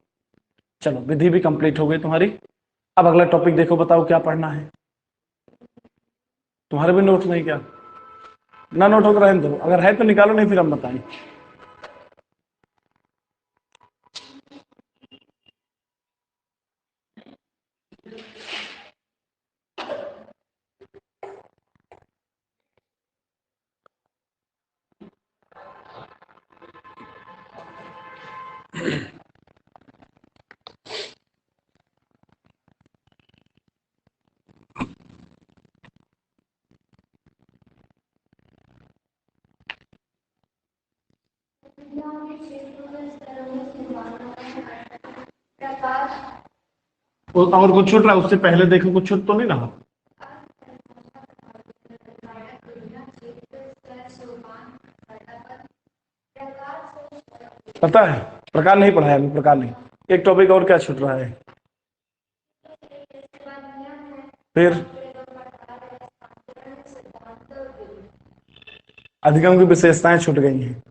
चलो विधि भी कंप्लीट हो गई तुम्हारी। अब अगला टॉपिक देखो, बताओ क्या पढ़ना है। तुम्हारे भी नोट नहीं क्या? ना नोट हो तो रहने दो, अगर है तो निकालो, नहीं फिर हम बताएं। और कुछ छूट रहा है उससे पहले देखो, कुछ छूट तो नहीं रहा? पता है प्रकार नहीं पढ़ाया अभी, प्रकार नहीं। एक टॉपिक और क्या छूट रहा है फिर? अधिगम की विशेषताएं छूट गई हैं।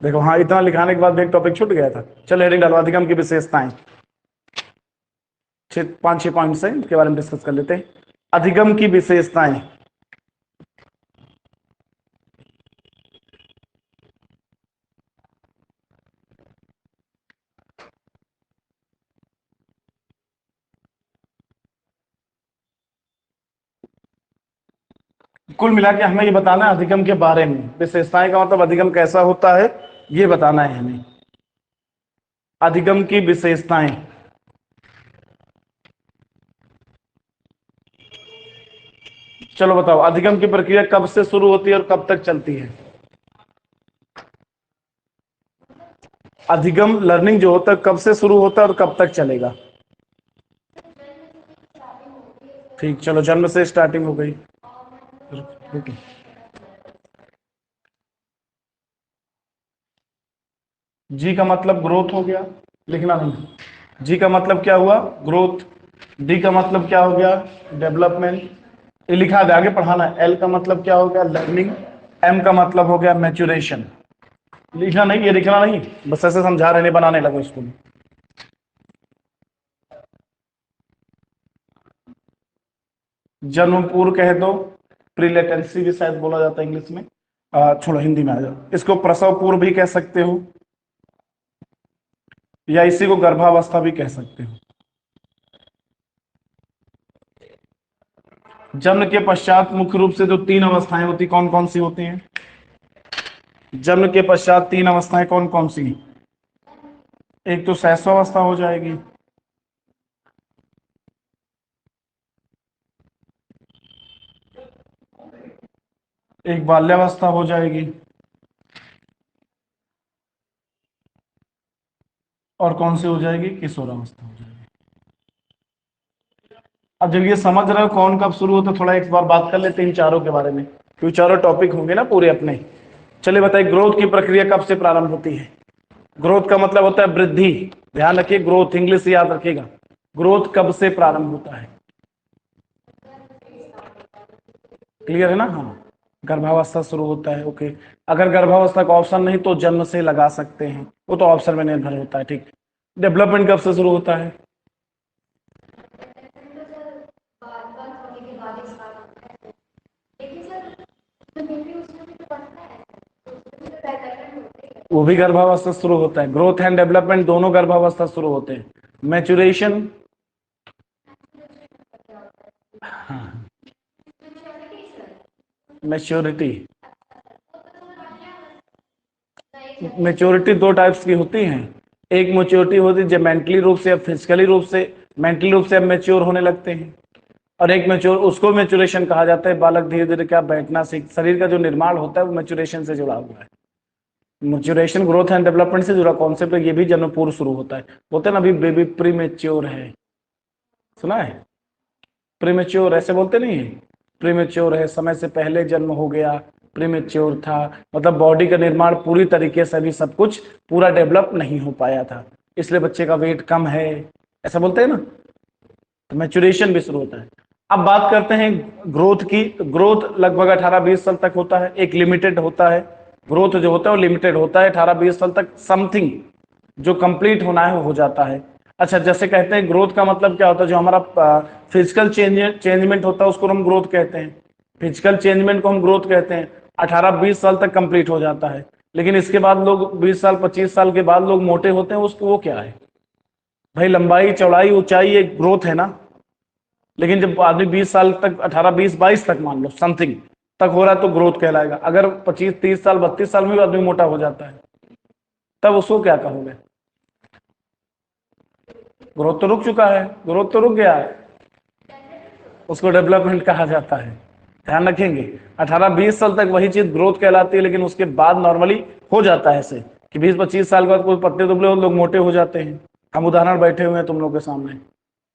देखो हाँ, इतना लिखाने के बाद भी एक टॉपिक छूट गया था। चलो हेडिंग डालो, अधिगम की विशेषताएं। 5-6 पॉइंट्स हैं, इसके बारे में डिस्कस कर लेते हैं। अधिगम की विशेषताएं। कुल मिला के हमें ये बताना है अधिगम के बारे में। विशेषताएं का मतलब अधिगम कैसा होता है ये बताना है हमें। अधिगम की विशेषताएं। चलो बताओ, अधिगम की प्रक्रिया कब से शुरू होती है और कब तक चलती है? अधिगम लर्निंग जो होता है कब से शुरू होता है और कब तक चलेगा? ठीक, चलो जन्म से स्टार्टिंग हो गई। रुको, जी का मतलब ग्रोथ हो गया, लिखना नहीं। जी का मतलब क्या हुआ? ग्रोथ। डी का मतलब क्या हो गया? डेवलपमेंट। ये लिखा है, आगे पढ़ाना है। एल का मतलब क्या हो गया? लर्निंग। एम का मतलब हो गया मैच्योरेशन। लिखना नहीं, ये लिखना नहीं, बस ऐसे समझा रहे, नहीं बनाने लगे उसको। जन्म पूर्व कह दो, प्रीलेटेंसी भी शायद बोला जाता है इंग्लिश में। छोड़ो, हिंदी में आ जाओ। इसको प्रसव पूर्व भी कह सकते हो, या इसी को गर्भावस्था भी कह सकते हो। जन्म के पश्चात मुख्य रूप से जो 3 अवस्थाएं होती, कौन कौन सी होती हैं? जन्म के पश्चात 3 अवस्थाएं कौन कौन सी? एक तो शैशवावस्था हो जाएगी, एक बाल्यावस्था हो जाएगी, और कौन सी हो जाएगी? किशोरावस्था हो जाएगी। अब जब ये समझ रहे हो कौन कब शुरू होता है, थोड़ा एक बार बात कर लेते हैं इन चारों के बारे में, क्योंकि चारों टॉपिक होंगे ना पूरे अपने। चलिए बताइए, ग्रोथ की प्रक्रिया कब से प्रारंभ होती है? ग्रोथ का मतलब होता है वृद्धि। ध्यान रखिए, ग्रोथ इंग्लिश याद रखिएगा। ग्रोथ कब से प्रारंभ होता है? क्लियर है ना? हाँ, गर्भावस्था शुरू होता है। ओके, अगर गर्भावस्था का ऑप्शन नहीं तो जन्म से लगा सकते हैं, वो तो ऑप्शन में निर्भर होता है। ठीक। डेवलपमेंट कब से शुरू होता है? वो भी गर्भावस्था शुरू होता है। ग्रोथ एंड डेवलपमेंट दोनों गर्भावस्था शुरू होते हैं। मैच्योरेशन, हाँ, मैच्योरिटी। मैच्योरिटी 2 टाइप्स की होती हैं। एक मैच्योरिटी होती है जब मेंटली रूप से या फिजिकली रूप से, मेंटली रूप से अब मैच्योर होने लगते हैं, और एक मैच्योर, उसको मैच्योरेशन कहा जाता है। बालक धीरे धीरे क्या बैठना सीख, शरीर का जो निर्माण होता है वो मैच्योरेशन से जुड़ा हुआ है। मैच्योरेशन ग्रोथ एंड डेवलपमेंट से जुड़ा कॉन्सेप्ट है। ये भी जन्म पूर्व शुरू होता है। बोलते हैं ना, अभी बेबी प्री मेच्योर है, सुना है? प्रीमेच्योर ऐसे बोलते नहीं है, प्रीमेच्योर है, समय से पहले जन्म हो गया, प्रीमेच्योर था। मतलब बॉडी का निर्माण पूरी तरीके से अभी सब कुछ पूरा डेवलप नहीं हो पाया था, इसलिए बच्चे का वेट कम है, ऐसा बोलते हैं ना। तो मैच्योरेशन भी शुरू होता है। अब बात करते हैं ग्रोथ की। ग्रोथ लगभग 18-20 साल तक होता है, एक लिमिटेड होता है। ग्रोथ जो होता है वो लिमिटेड होता है, 18-20 साल तक समथिंग जो कंप्लीट होना है वो हो जाता है। अच्छा, जैसे कहते हैं ग्रोथ का मतलब क्या होता है? जो हमारा फिजिकल चेंजमेंट होता है उसको हम ग्रोथ कहते हैं। फिजिकल चेंजमेंट को हम ग्रोथ कहते हैं। 18-20 साल तक कंप्लीट हो जाता है, लेकिन इसके बाद लोग 20 साल 25 साल के बाद लोग मोटे होते हैं, उसको वो क्या है भाई? लंबाई चौड़ाई ऊंचाई एक ग्रोथ है ना। लेकिन जब आदमी 20 साल तक, 18-20-22 तक मान लो समथिंग तक हो रहा है तो ग्रोथ कहलाएगा। अगर 25-30 साल 32 साल में भी आदमी मोटा हो जाता है तब उसको क्या कहोगे? ग्रोथ तो रुक चुका है, ग्रोथ तो रुक गया है, उसको डेवलपमेंट कहा जाता है। ध्यान रखेंगे, 18-20 साल तक वही चीज ग्रोथ कहलाती है, लेकिन उसके बाद नॉर्मली हो जाता है ऐसे कि 20-25 साल के बाद कोई पतले दुबले हो, लोग मोटे हो जाते हैं। हम उदाहरण बैठे हुए हैं तुम लोग के सामने,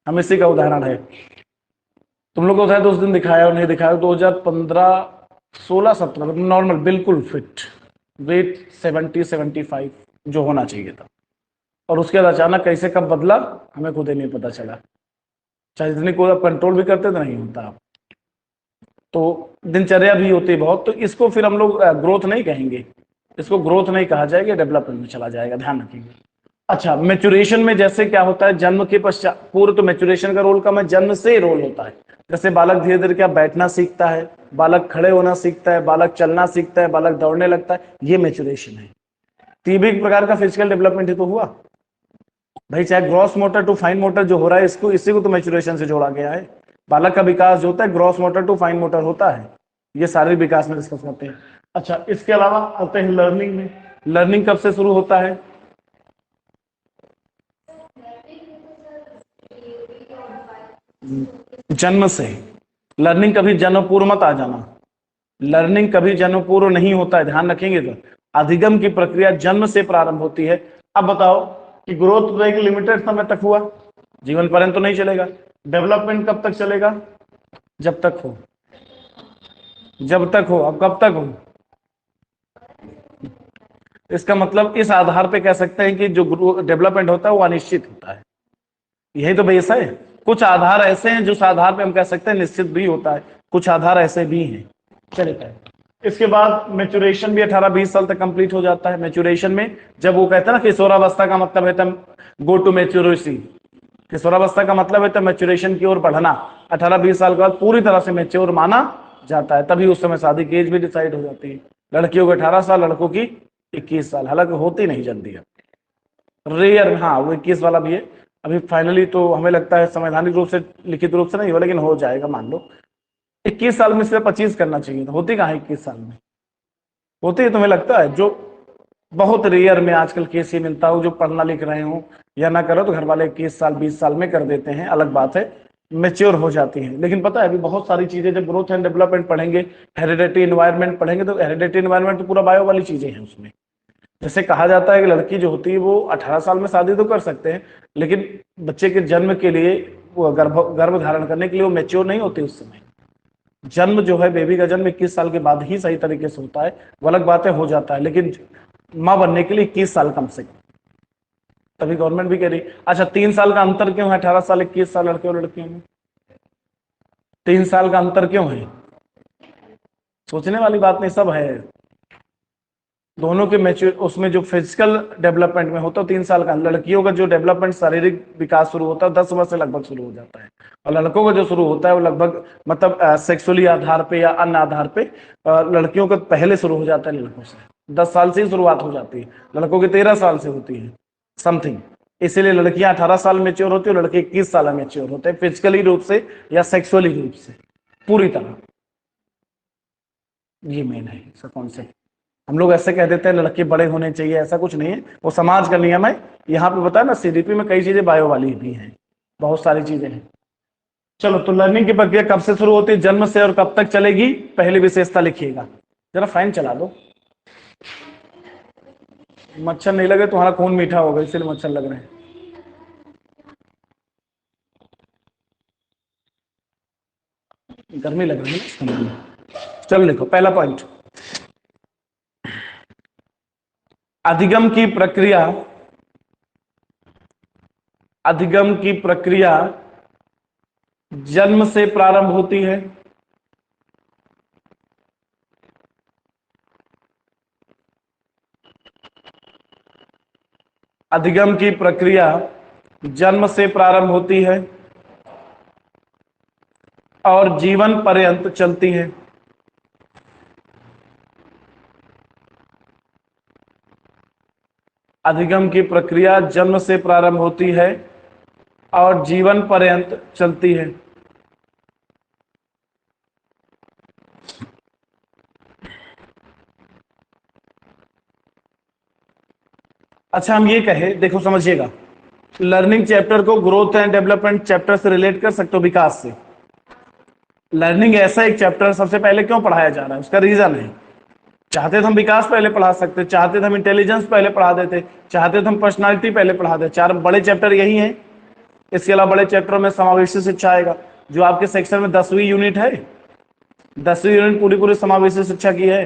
हम इसी का उदाहरण है। तुम लोग को शायद उस दिन दिखाया और नहीं दिखाया, 2015 16-17 नॉर्मल बिल्कुल फिट, वेट 70-75, जो होना चाहिए था, और उसके बाद अचानक कैसे कब बदला हमें खुद ही नहीं पता चला। चाहे जितनी कोई आप कंट्रोल भी करते तो नहीं होता। तो दिनचर्या भी होती है बहुत, तो इसको फिर हम लोग ग्रोथ नहीं कहेंगे, इसको ग्रोथ नहीं कहा जाएगा, डेवलपमेंट में चला जाएगा, ध्यान रखिएगा। अच्छा, मेचुरेशन में जैसे क्या होता है, जन्म के पश्चात पूर्व तो मेचुरेशन का रोल कम है, जन्म से रोल होता है। जैसे बालक धीरे धीरे क्या बैठना सीखता है, बालक खड़े होना सीखता है, बालक चलना सीखता है, बालक दौड़ने लगता है, ये मेचुरेशन है। तो ये भी एक प्रकार का फिजिकल डेवलपमेंट ही तो हुआ भाई। चाहे gross motor to fine motor जो हो रहा है, इसको इसी को तो मेचुरेशन से जोड़ा गया है। बालक का विकास जो होता है gross motor to fine motor होता है, ये शारीरिक विकास में डिस्कस करते हैं। अच्छा, इसके अलावा आते हैं लर्निंग में। लर्निंग कब से शुरू होता है? जन्म से। लर्निंग कभी जन्म पूर्व मत आ जाना, लर्निंग कभी जन्म पूर्व नहीं होता है, ध्यान रखेंगे। तो अधिगम की प्रक्रिया जन्म से प्रारंभ होती है। अब बताओ कि ग्रोथ तो एक लिमिटेड समय तक हुआ, जीवन पर्यंत तो नहीं चलेगा। डेवलपमेंट कब तक चलेगा? जब तक हो, जब तक हो। अब कब तक हो? इसका मतलब इस आधार पे कह सकते हैं कि जो डेवलपमेंट होता है वो अनिश्चित होता है। यही तो बेस है। कुछ आधार ऐसे हैं जिस आधार पे हम कह सकते हैं निश्चित भी होता है, कुछ आधार ऐसे भी हैं। चलिए, इसके बाद मेचुरेशन भी 18-20 साल तक कंप्लीट हो जाता है। मेचुरेशन में जब वो कहते हैं ना किशोरावस्था का मतलब है गो टू मेच्योरिटी, किशोरावस्था का मतलब है तब मैच्योरेशन की ओर बढ़ना। 18-20 साल के बाद पूरी तरह से मैच्योर माना जाता है, तभी उस समय शादी की एज भी डिसाइड हो जाती है। लड़कियों को 18 साल, लड़कों की 21 साल, हालांकि होती नहीं जल्दी है, रेयर। हाँ, वो 21 वाला भी है। अभी फाइनली तो हमें लगता है संवैधानिक रूप से, लिखित रूप से नहीं हो, लेकिन हो जाएगा मान लो। 21 साल में सिर्फ 25 करना चाहिए था, होती कहाँ 21 साल में होती है? तुम्हें लगता है? जो बहुत रेयर में आजकल केस ये मिलता हो, जो पढ़ना लिख रहे हो या ना करो तो घर वाले 21 साल 20 साल में कर देते हैं, अलग बात है, मेच्योर हो जाती है। लेकिन पता है अभी बहुत सारी चीजें, जब ग्रोथ एंड डेवलपमेंट पढ़ेंगे, हेरिडेटरी एनवायरनमेंट पढ़ेंगे, तो हेरिडेटरी एनवायरनमेंट तो पूरा बायो वाली चीजें हैं उसमें। जैसे कहा जाता है कि लड़की जो होती है वो 18 साल में शादी तो कर सकते हैं, लेकिन बच्चे के जन्म के लिए, वो गर्भ धारण करने के लिए वो मेच्योर नहीं होती उस समय। जन्म जो है, बेबी का जन्म 21 साल के बाद ही सही तरीके से होता है। वो अलग बातें हो जाता है, लेकिन मां बनने के लिए 21 साल कम से कम, तभी गवर्नमेंट भी कह रही। अच्छा, 3 साल का अंतर क्यों है 18 साल 21 साल लड़के और लड़कियों में? 3 साल का अंतर क्यों है? सोचने वाली बात नहीं, सब है। दोनों के मैच्योर, उसमें जो फिजिकल डेवलपमेंट में होता है 3 साल का। लड़कियों का जो डेवलपमेंट, शारीरिक विकास शुरू होता है 10 वर्ष से लगभग शुरू हो जाता है, और लड़कों का जो शुरू होता है वो लगभग मतलब सेक्सुअली आधार पे या अन्य आधार पे, लड़कियों का पहले शुरू हो जाता है, लड़कों से 10 साल से ही शुरुआत हो जाती है, लड़कों की 13 साल से होती है समथिंग। इसीलिए लड़कियां 18 साल मेच्योर होती है और लड़के 21 साल में मेच्योर होते हैं, फिजिकली रूप से या सेक्सुअली रूप से पूरी तरह। ये मेन है इसका कॉन्सेप्ट। हम लोग ऐसे कह देते हैं लड़के बड़े होने चाहिए, ऐसा कुछ नहीं है, वो समाज का नियम है। यहाँ पे बताया ना, सीडीपी में कई चीजें बायो वाली भी हैं, बहुत सारी चीजें हैं। चलो, तो लर्निंग की प्रक्रिया कब से शुरू होती है? जन्म से। और कब तक चलेगी? पहली विशेषता लिखिएगा। जरा फैन चला दो, मच्छर नहीं लगे, तुम्हारा खून मीठा होगा इसलिए मच्छर लग रहे हैं। गर्मी लग रही है। चलो लिखो, पहला पॉइंट, अधिगम की प्रक्रिया। अधिगम की प्रक्रिया जन्म से प्रारंभ होती है। अधिगम की प्रक्रिया जन्म से प्रारंभ होती है और जीवन पर्यंत चलती है। अधिगम की प्रक्रिया जन्म से प्रारंभ होती है और जीवन पर्यंत चलती है। अच्छा, हम ये कहे, देखो समझिएगा, लर्निंग चैप्टर को ग्रोथ एंड डेवलपमेंट चैप्टर से रिलेट कर सकते हो, विकास से। लर्निंग ऐसा एक चैप्टर सबसे पहले क्यों पढ़ाया जा रहा है, उसका रीजन है। चाहते तो हम विकास पहले पढ़ा सकते, चाहते तो हम इंटेलिजेंस पहले पढ़ा देते, चाहते तो हम पर्सनालिटी पहले पढ़ा देते। 4 बड़े चैप्टर यही हैं। इसके अलावा बड़े चैप्टरों में समावेशी शिक्षा आएगा, जो आपके सेक्शन में 10वीं यूनिट है। 10वीं यूनिट पूरी पूरी समावेशी शिक्षा की है।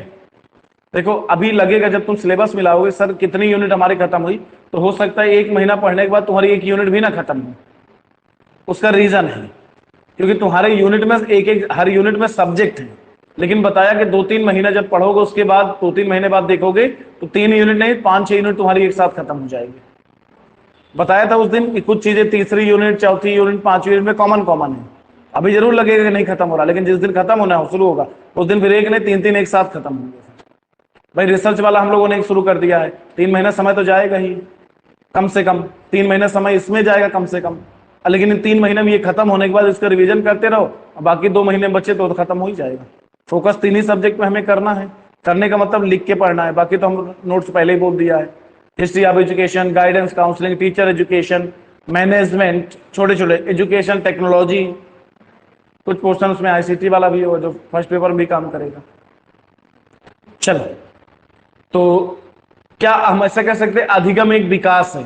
देखो अभी लगेगा जब तुम सिलेबस मिलाओगे सर कितनी यूनिट हमारी खत्म हुई, तो हो सकता है 1 महीना पढ़ने के बाद तुम्हारी 1 यूनिट भी ना खत्म हो। उसका रीजन है क्योंकि तुम्हारे यूनिट में एक एक हर यूनिट में सब्जेक्ट है, लेकिन बताया कि 2-3 महीना जब पढ़ोगे उसके बाद 2-3 महीने बाद देखोगे तो 3 यूनिट नहीं 5-6 यूनिट तुम्हारी एक साथ खत्म हो जाएगी। बताया था उस दिन कि कुछ चीजें तीसरी यूनिट, चौथी यूनिट, 5वीं यूनिट में कॉमन कॉमन है। अभी जरूर लगेगा कि नहीं खत्म हो रहा, लेकिन जिस दिन खत्म होना शुरू होगा उस दिन फिर एक नहीं 3-3 एक साथ खत्म होंगे। भाई रिसर्च वाला हम लोगों ने शुरू कर दिया है, 3 महीना समय तो जाएगा ही कम से कम, 3 महीना समय इसमें जाएगा कम से कम, लेकिन इन 3 महीने में ये खत्म होने के बाद इसका रिवीजन करते रहो, बाकी 2 महीने बचे तो खत्म हो ही जाएगा। फोकस 3 ही सब्जेक्ट में हमें करना है। करने का मतलब लिख के पढ़ना है, बाकी तो हम नोट्स पहले ही बोल दिया है। History of education, guidance counselling, teacher education, management, छोटे छोटे एजुकेशन टेक्नोलॉजी, कुछ पोर्शन उसमें आईसीटी वाला भी हो जो फर्स्ट पेपर में भी काम करेगा। चलो, तो क्या हम ऐसा कह सकते हैं अधिगम एक विकास है,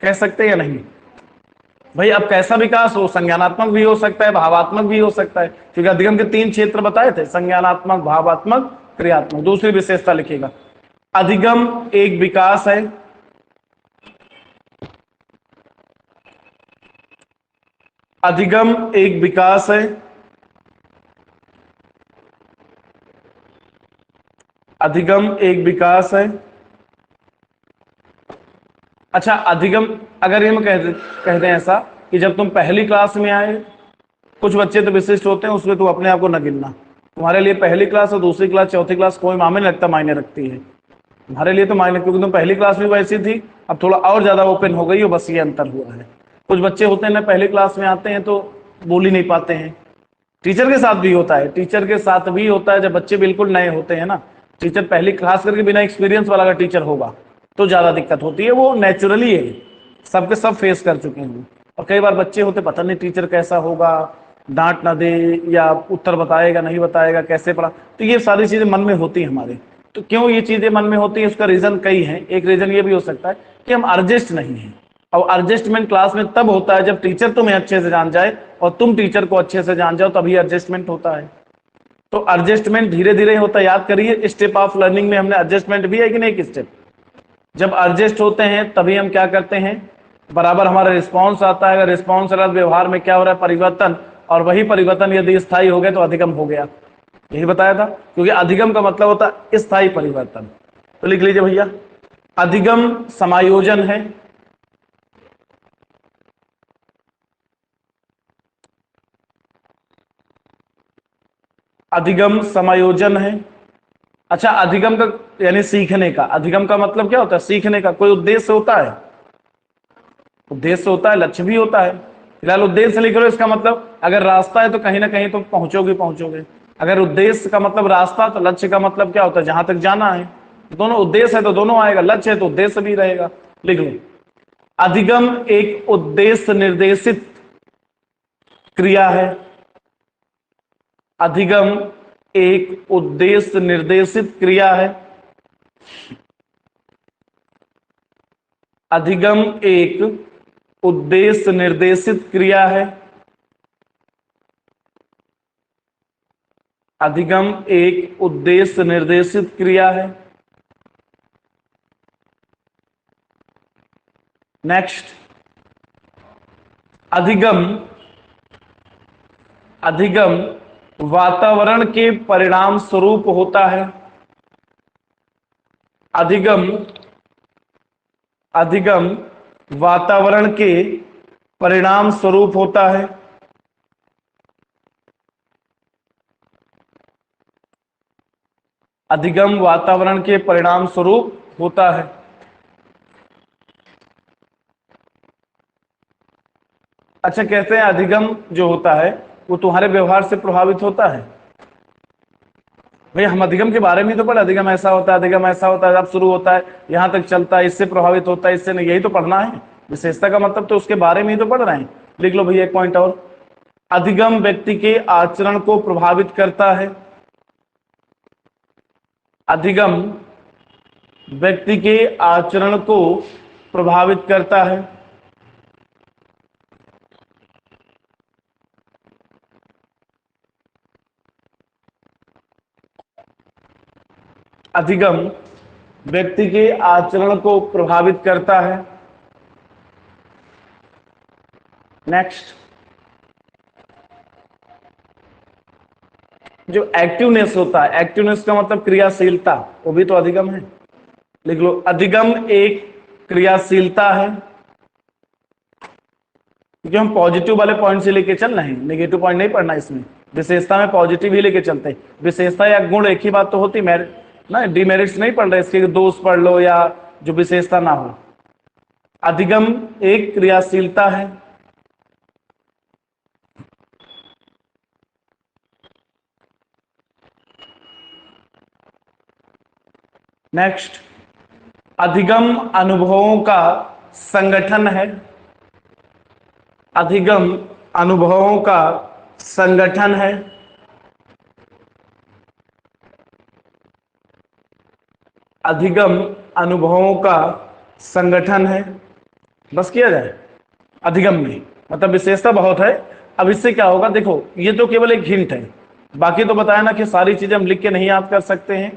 कह सकते हैं या नहीं? भाई अब कैसा विकास हो, संज्ञानात्मक भी हो सकता है, भावात्मक भी हो सकता है, क्योंकि अधिगम के 3 क्षेत्र बताए थे, संज्ञानात्मक, भावात्मक, क्रियात्मक। दूसरी विशेषता लिखिएगा, अधिगम एक विकास है, अधिगम एक विकास है, अधिगम एक विकास है। अच्छा अधिगम, अगर ये मैं कह दें ऐसा कि जब तुम पहली क्लास में आए, कुछ बच्चे तो विशिष्ट होते हैं उसमें तुम अपने आप को न गिनना, तुम्हारे लिए पहली क्लास और दूसरी क्लास चौथी क्लास कोई मायने नहीं लगता, मायने रखती है तुम्हारे लिए तो मायने, क्योंकि तुम पहली क्लास में वैसी थी, अब थोड़ा और ज्यादा ओपन हो गई हो, बस ये अंतर हुआ है। कुछ बच्चे होते हैं ना पहली क्लास में आते हैं तो बोल ही नहीं पाते हैं। टीचर के साथ भी होता है, टीचर के साथ भी होता है जब बच्चे बिल्कुल नए होते हैं ना, टीचर पहली खास करके बिना एक्सपीरियंस वाला अगर टीचर होगा तो ज्यादा दिक्कत होती है, वो नेचुरली है, सबके सब फेस कर चुके हैं। और कई बार बच्चे होते पता नहीं टीचर कैसा होगा, डांट ना दे या उत्तर बताएगा नहीं बताएगा, कैसे पढ़ा, तो ये सारी चीजें मन में होती है हमारे। तो क्यों ये चीजें मन में होती है, उसका रीजन कई है। एक रीजन ये भी हो सकता है कि हम एडजस्ट नहीं है, और एडजस्टमेंट क्लास में तब होता है जब टीचर तुम्हें अच्छे से जान जाए और तुम टीचर को अच्छे से जान जाओ, तभी एडजस्टमेंट होता है। तो एडजस्टमेंट धीरे धीरे होता है, याद करिए स्टेप ऑफ लर्निंग में हमने एडजस्टमेंट भी है कि नहीं, एक स्टेप। जब एडजस्ट होते हैं तभी हम क्या करते हैं, बराबर हमारा रिस्पॉन्स आता है। अगर रिस्पॉन्स रहा व्यवहार में क्या हो रहा है, परिवर्तन, और वही परिवर्तन यदि स्थायी हो गए तो अधिगम हो गया। यही बताया था, क्योंकि अधिगम का मतलब होता है स्थायी परिवर्तन। तो लिख लीजिए भैया, अधिगम समायोजन है, अधिगम समायोजन है। अच्छा अधिगम का यानी सीखने का, अधिगम का मतलब क्या होता है, सीखने का। कोई उद्देश्य होता है, उद्देश्य होता है, लक्ष्य भी होता है। फिलहाल उद्देश्य लिख लो, इसका मतलब अगर रास्ता है तो कहीं ना कहीं तुम पहुंचोगे पहुंचोगे। अगर उद्देश्य का मतलब रास्ता, तो लक्ष्य का मतलब क्या होता है, जहां तक जाना है। दोनों उद्देश्य है तो दोनों आएगा, लक्ष्य है तो उद्देश्य भी रहेगा। लिख लो, अधिगम एक उद्देश्य निर्देशित क्रिया है, अधिगम एक उद्देश्य निर्देशित क्रिया है, अधिगम एक उद्देश्य निर्देशित क्रिया है, अधिगम एक उद्देश्य निर्देशित क्रिया है। नेक्स्ट, अधिगम, अधिगम वातावरण के परिणाम स्वरूप होता है, अधिगम, अधिगम वातावरण के परिणाम स्वरूप होता है, अधिगम वातावरण के परिणाम स्वरूप होता है। अच्छा कहते हैं अधिगम जो होता है वो तुम्हारे व्यवहार से प्रभावित होता है। भाई हम अधिगम के बारे में तो पढ़े, अधिगम ऐसा होता है, अधिगम ऐसा होता है, अब शुरू होता है यहां तक चलता है, इससे प्रभावित होता है, इससे नहीं, यही तो पढ़ना है। विशेषता का मतलब तो उसके बारे में ही तो पढ़ रहे हैं। लिख लो भैया एक पॉइंट और, अधिगम व्यक्ति के आचरण को प्रभावित करता है, अधिगम व्यक्ति के आचरण को प्रभावित करता है, अधिगम व्यक्ति के आचरण को प्रभावित करता है। नेक्स्ट, जो एक्टिवनेस होता है, एक्टिवनेस का मतलब क्रियाशीलता, वो भी तो अधिगम है। लिख लो, अधिगम एक क्रियाशीलता है। क्योंकि हम पॉजिटिव वाले पॉइंट से लेके चल रहे हैं, नेगेटिव पॉइंट नहीं पढ़ना इसमें। विशेषता में पॉजिटिव ही लेके चलते हैं। विशेषता या गुण एक ही बात तो होती, ना डिमेरिट्स नहीं पढ़ रहे, इसके दोष पढ़ लो या जो विशेषता ना हो। अधिगम एक क्रियाशीलता है। नेक्स्ट, अधिगम अनुभवों का संगठन है। अधिगम अनुभवों का संगठन है। अधिगम अनुभवों का संगठन है। बस किया जाए। अधिगम में मतलब विशेषता बहुत है। अब इससे क्या होगा, देखो ये तो केवल एक हिंट है, बाकी तो बताया ना कि सारी चीजें हम लिख के नहीं याद कर सकते हैं।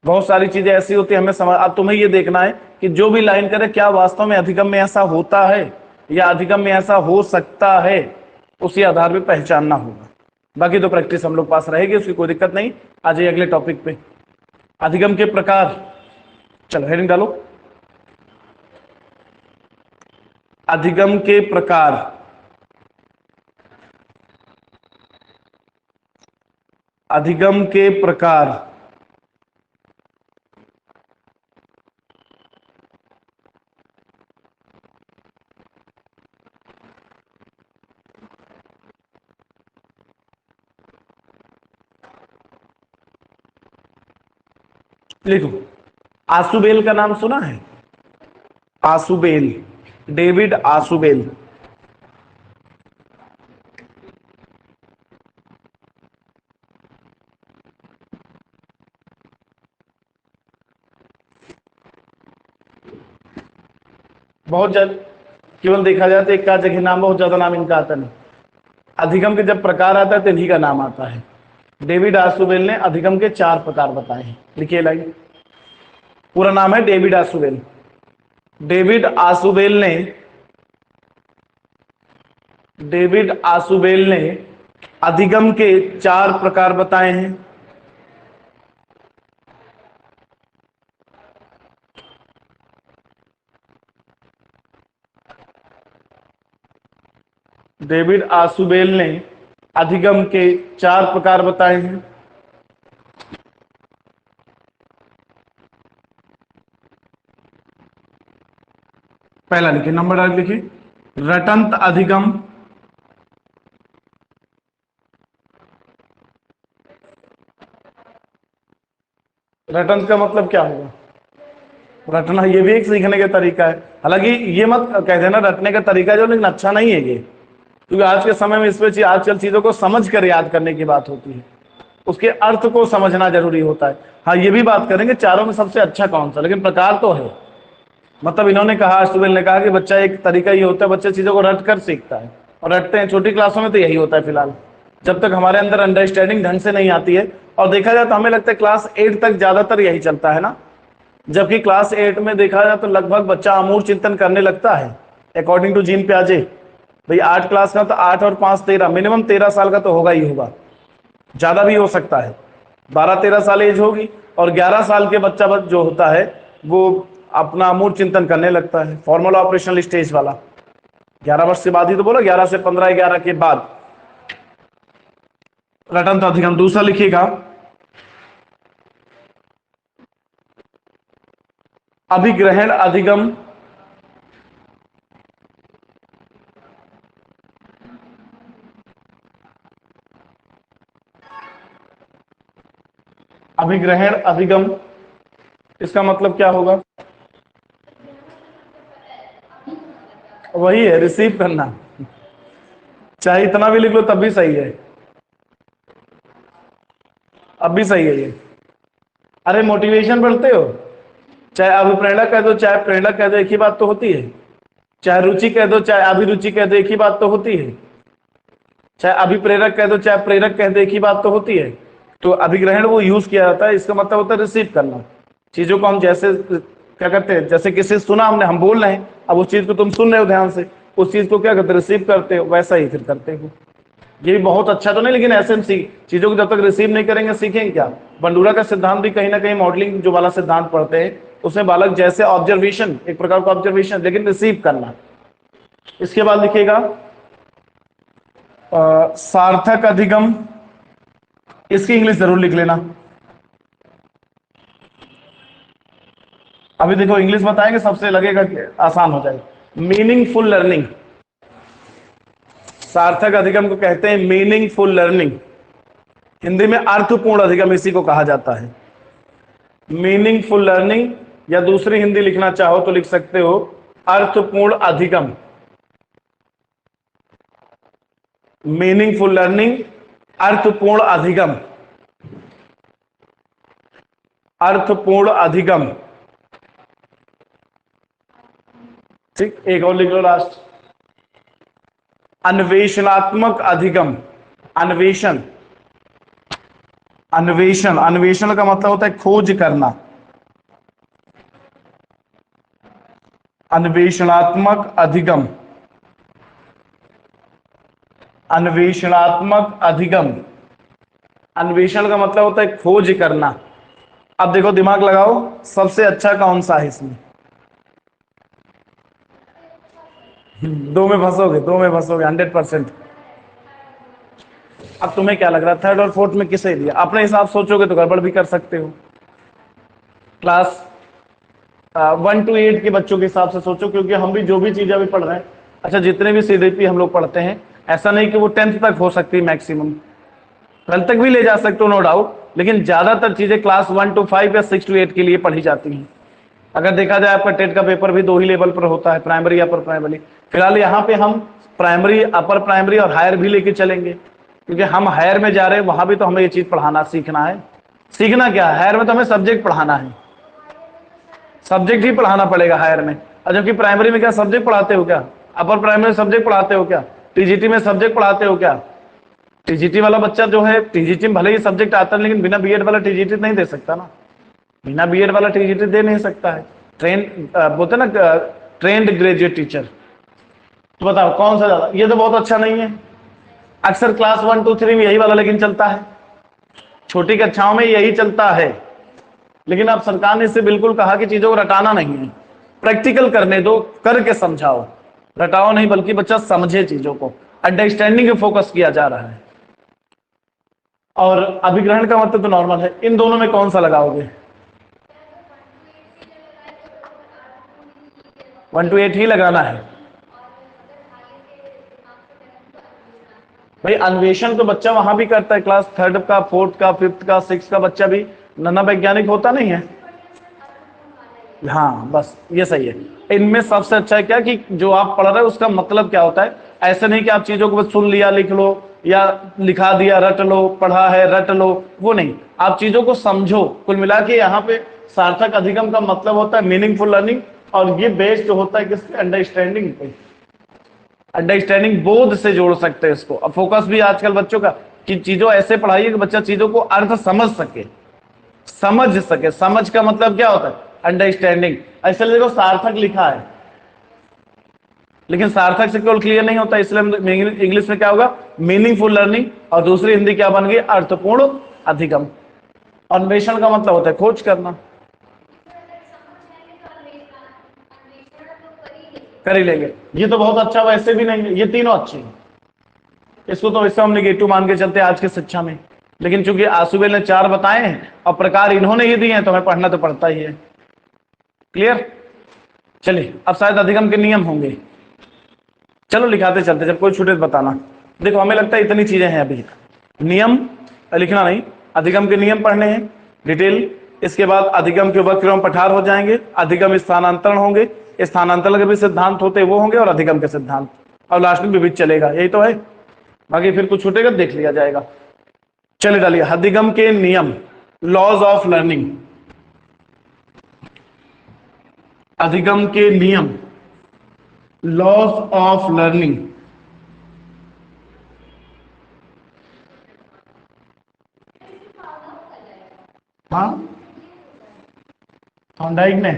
बहुत सारी चीजें ऐसी होती है हमें समझ, अब तुम्हें ये देखना है कि जो भी लाइन करे क्या वास्तव में अधिगम में ऐसा होता है या अधिगम में ऐसा हो सकता है, उसी आधार पर पहचानना होगा। बाकी तो प्रैक्टिस हम लोग पास रहेगी, उसकी कोई दिक्कत नहीं। आ जाइए अगले टॉपिक पे, अधिगम के प्रकार। चलो हेडिंग डालो, अधिगम के प्रकार। अधिगम के प्रकार। लिखो, आसुबेल का नाम सुना है? Ausubel, David Ausubel. बहुत ज्यादा केवल देखा जाए तो एक आध जगह नाम, बहुत ज्यादा नाम इनका आता नहीं। अधिगम के जब प्रकार आता है तो इन्हीं का नाम आता है। डेविड आसुबेल ने अधिगम के 4 प्रकार बताए हैं। लिखिए लाइन, पूरा नाम है डेविड आसुबेल। डेविड आसुबेल ने अधिगम के 4 प्रकार बताए हैं। डेविड आसुबेल ने अधिगम के 4 प्रकार बताए हैं। पहला लिखिए, नंबर डाल लिखिए, रटंत अधिगम। रटंत का मतलब क्या होगा? रटना, ये भी एक सीखने का तरीका है। हालांकि ये मत कह देना रटने का तरीका जो, लेकिन अच्छा नहीं है ये, क्योंकि आज के समय में इस पे आजकल चीजों को समझ कर याद करने की बात होती है, उसके अर्थ को समझना जरूरी होता है। हाँ, ये भी बात करेंगे चारों में सबसे अच्छा कौन सा, लेकिन प्रकार तो है। मतलब इन्होंने कहा, आशुबेल ने कहा कि बच्चा, एक तरीका ये होता है, बच्चे चीजों को रट कर सीखता है, और रटते हैं छोटी क्लासों में तो यही होता है फिलहाल, जब तक हमारे अंदर अंडरस्टैंडिंग ढंग से नहीं आती है। और देखा जाए तो हमें लगता है क्लास 8 तक ज्यादातर यही चलता है ना, जबकि क्लास 8 में देखा जाए तो लगभग बच्चा आमूल चिंतन करने लगता है, अकॉर्डिंग टू जीन पियाजे। भाई 8 क्लास का तो 8 और 5 13, मिनिमम 13 साल का तो होगा ही होगा, ज्यादा भी हो सकता है, 12-13 साल एज होगी। और 11 साल के बच्चा जो होता है वो अपना आमूल चिंतन करने लगता है, फॉर्मल ऑपरेशनल स्टेज वाला। 11 वर्ष के बाद ही तो बोला, 11 से 15, 11 के बाद रटंत अधिगम। दूसरा लिखिएगा, अभिग्रहण अधिगम। अभिग्रहण अधिगम, इसका मतलब क्या होगा? वही है, रिसीव करना। चाहे इतना भी लिख लो तब भी सही है, अब भी सही है ये। अरे मोटिवेशन पढ़ते हो, चाहे अभिप्रेरणा कह दो चाहे प्रेरणा कह दो, एक ही बात तो होती है। चाहे रुचि कह दो चाहे अभिरुचि कह दो, एक ही बात तो होती है। चाहे अभिप्रेरक कह दो चाहे प्रेरक कह दो, एक ही बात तो होती है। तो अभिग्रहण वो यूज किया जाता है, इसका मतलब होता है रिसीव करना। चीजों को हम जैसे क्या करते हैं, जैसे किसी से सुना हमने, हम बोल रहे हैं, अब उस चीज को तुम सुन रहे हो ध्यान से, उस चीज को क्या करते, रिसीव करते हो, वैसा ही फिर करते हो। ये भी बहुत अच्छा तो नहीं, लेकिन ऐसे हम चीजों को जब तक रिसीव नहीं करेंगे सीखेंगे क्या। बंडूरा का सिद्धांत भी कहीं ना कहीं मॉडलिंग जो वाला सिद्धांत पढ़ते हैं, उसमें बालक जैसे ऑब्जर्वेशन, एक प्रकार का ऑब्जर्वेशन, लेकिन रिसीव करना। इसके बाद लिखिएगा सार्थक अधिगम, इसकी इंग्लिश जरूर लिख लेना। अभी देखो इंग्लिश बताएंगे, सबसे लगेगा कि आसान हो जाएगा। मीनिंगफुल लर्निंग, सार्थक अधिगम को कहते हैं मीनिंगफुल लर्निंग। हिंदी में अर्थपूर्ण अधिगम इसी को कहा जाता है, मीनिंगफुल लर्निंग। या दूसरी हिंदी लिखना चाहो तो लिख सकते हो अर्थपूर्ण अधिगम। मीनिंगफुल लर्निंग, अर्थपूर्ण अधिगम, अर्थपूर्ण अधिगम। ठीक, एक और लिख लो लास्ट, अन्वेषणात्मक अधिगम। अन्वेषण, अन्वेषण, अन्वेषण का मतलब होता है खोज करना। अन्वेषणात्मक अधिगम, अन्वेषणात्मक अधिगम। अन्वेषण का मतलब होता है खोज करना। अब देखो दिमाग लगाओ, सबसे अच्छा कौन सा है इसमें। दो में फंसोगे, दो में फंसोगे 100%। अब तुम्हें क्या लग रहा है, थर्ड और फोर्थ में किसे दिया, अपने हिसाब सोचोगे तो गड़बड़ भी कर सकते हो। क्लास 1 to 8 के बच्चों के हिसाब से सोचो, क्योंकि हम भी जो भी चीजें अभी पढ़ रहे हैं, अच्छा जितने भी सीडीपी हम लोग पढ़ते हैं, ऐसा नहीं कि वो 10th तक हो सकती है, मैक्सिमम 12th तक भी ले जा सकते हो नो डाउट, लेकिन ज्यादातर चीजें क्लास 1 to 5 या 6 to 8 के लिए पढ़ी जाती हैं। अगर देखा जाए आपका टेट का पेपर भी दो ही लेवल पर होता है, प्राइमरी, अपर प्राइमरी। फिलहाल यहाँ पे हम प्राइमरी, अपर प्राइमरी और हायर भी लेके चलेंगे, क्योंकि हम हायर में जा रहे हैं, वहां भी तो हमें ये चीज पढ़ाना सीखना है। सीखना क्या है, हायर में तो हमें सब्जेक्ट पढ़ाना है, सब्जेक्ट ही पढ़ाना पड़ेगा हायर में। और जबकि प्राइमरी में क्या सब्जेक्ट पढ़ाते हो क्या, अपर प्राइमरी में सब्जेक्ट पढ़ाते हो क्या, टीजीटी में सब्जेक्ट पढ़ाते हो क्या। टीजीटी वाला बच्चा जो है, टीजीटी में भले ही सब्जेक्ट आता है, लेकिन बिना बीएड वाला टीजीटी नहीं दे सकता ना, बिना बीएड वाला टीजीटी दे नहीं सकता है। बोलते ना ट्रेंड ग्रेजुएट टीचर। तो बताओ कौन सा ज्यादा, ये तो बहुत अच्छा नहीं है। अक्सर क्लास 1 2 3 में यही वाला लेकिन चलता है, छोटी कक्षाओं में यही चलता है। लेकिन अब सरकार ने इससे बिल्कुल कहा कि चीजों को रटाना नहीं है, प्रैक्टिकल करने दो, करके समझाओ, रटाओ नहीं, बल्कि बच्चा समझे चीजों को, अंडरस्टैंडिंग पे फोकस किया जा रहा है। और अभिग्रहण का मतलब तो नॉर्मल है, इन दोनों में कौन सा लगाओगे। 1 to 8 ही लगाना है भाई। अन्वेषण तो बच्चा वहां भी करता है, क्लास 3rd का, 4th का, 5th का, 6th का बच्चा भी नन्ना वैज्ञानिक होता नहीं है। हाँ बस ये सही है। इनमें सबसे अच्छा है क्या, कि जो आप पढ़ रहे हो उसका मतलब क्या होता है। ऐसा नहीं कि आप चीजों को बस सुन लिया लिख लो, या लिखा दिया रट लो, पढ़ा है रट लो, वो नहीं, आप चीजों को समझो। कुल मिला के यहाँ पे सार्थक अधिगम का मतलब होता है मीनिंगफुल लर्निंग, और ये बेस्ड होता है किसके, अंडरस्टैंडिंग पे। अंडरस्टैंडिंग बोध से जोड़ सकते हैं इसको। अब फोकस भी आजकल बच्चों का कि चीजों ऐसे पढ़ाइए कि बच्चा चीजों को अर्थ समझ सके, समझ सके। समझ का मतलब क्या होता है, अंडरस्टैंडिंग। ऐसे देखो सार्थक लिखा है, लेकिन सार्थक से केवल क्लियर नहीं होता, इसलिए इंग्लिश में क्या होगा, मीनिंगफुल लर्निंग, और दूसरी हिंदी क्या बन गई, अर्थपूर्ण अधिगम। अन्वेषण का मतलब होता है खोज करना। कर ही लेंगे, ये तो बहुत अच्छा, वैसे भी नहीं है, ये तीनों अच्छे हैं। इसको तो इससे हम नेगेटिव मान के चलते हैं आज की शिक्षा में, लेकिन चूंकि आसुबेल ने 4 बताए हैं और प्रकार इन्होंने ही दिए हैं, तो हमें पढ़ना तो पड़ता ही है। क्लियर। चलिए अब शायद अधिगम के नियम होंगे, चलो लिखाते चलते, जब कोई छूटे तो बताना। देखो हमें लगता है इतनी चीजें हैं अभी, नियम लिखना नहीं, अधिगम के नियम पढ़ने हैं डिटेल। इसके बाद अधिगम के वक्र एवं पठार हो जाएंगे, अधिगम स्थानांतरण होंगे, स्थानांतरण के भी सिद्धांत होते वो होंगे, और अधिगम के सिद्धांत, और लास्ट में विविध चलेगा, यही तो है। बाकी फिर कुछ छूटेगा देख लिया जाएगा। चलिए डालिए अधिगम के नियम, लॉज ऑफ लर्निंग। अधिगम के नियम, लॉज ऑफ लर्निंग। हाँ थॉर्नडाइक ने,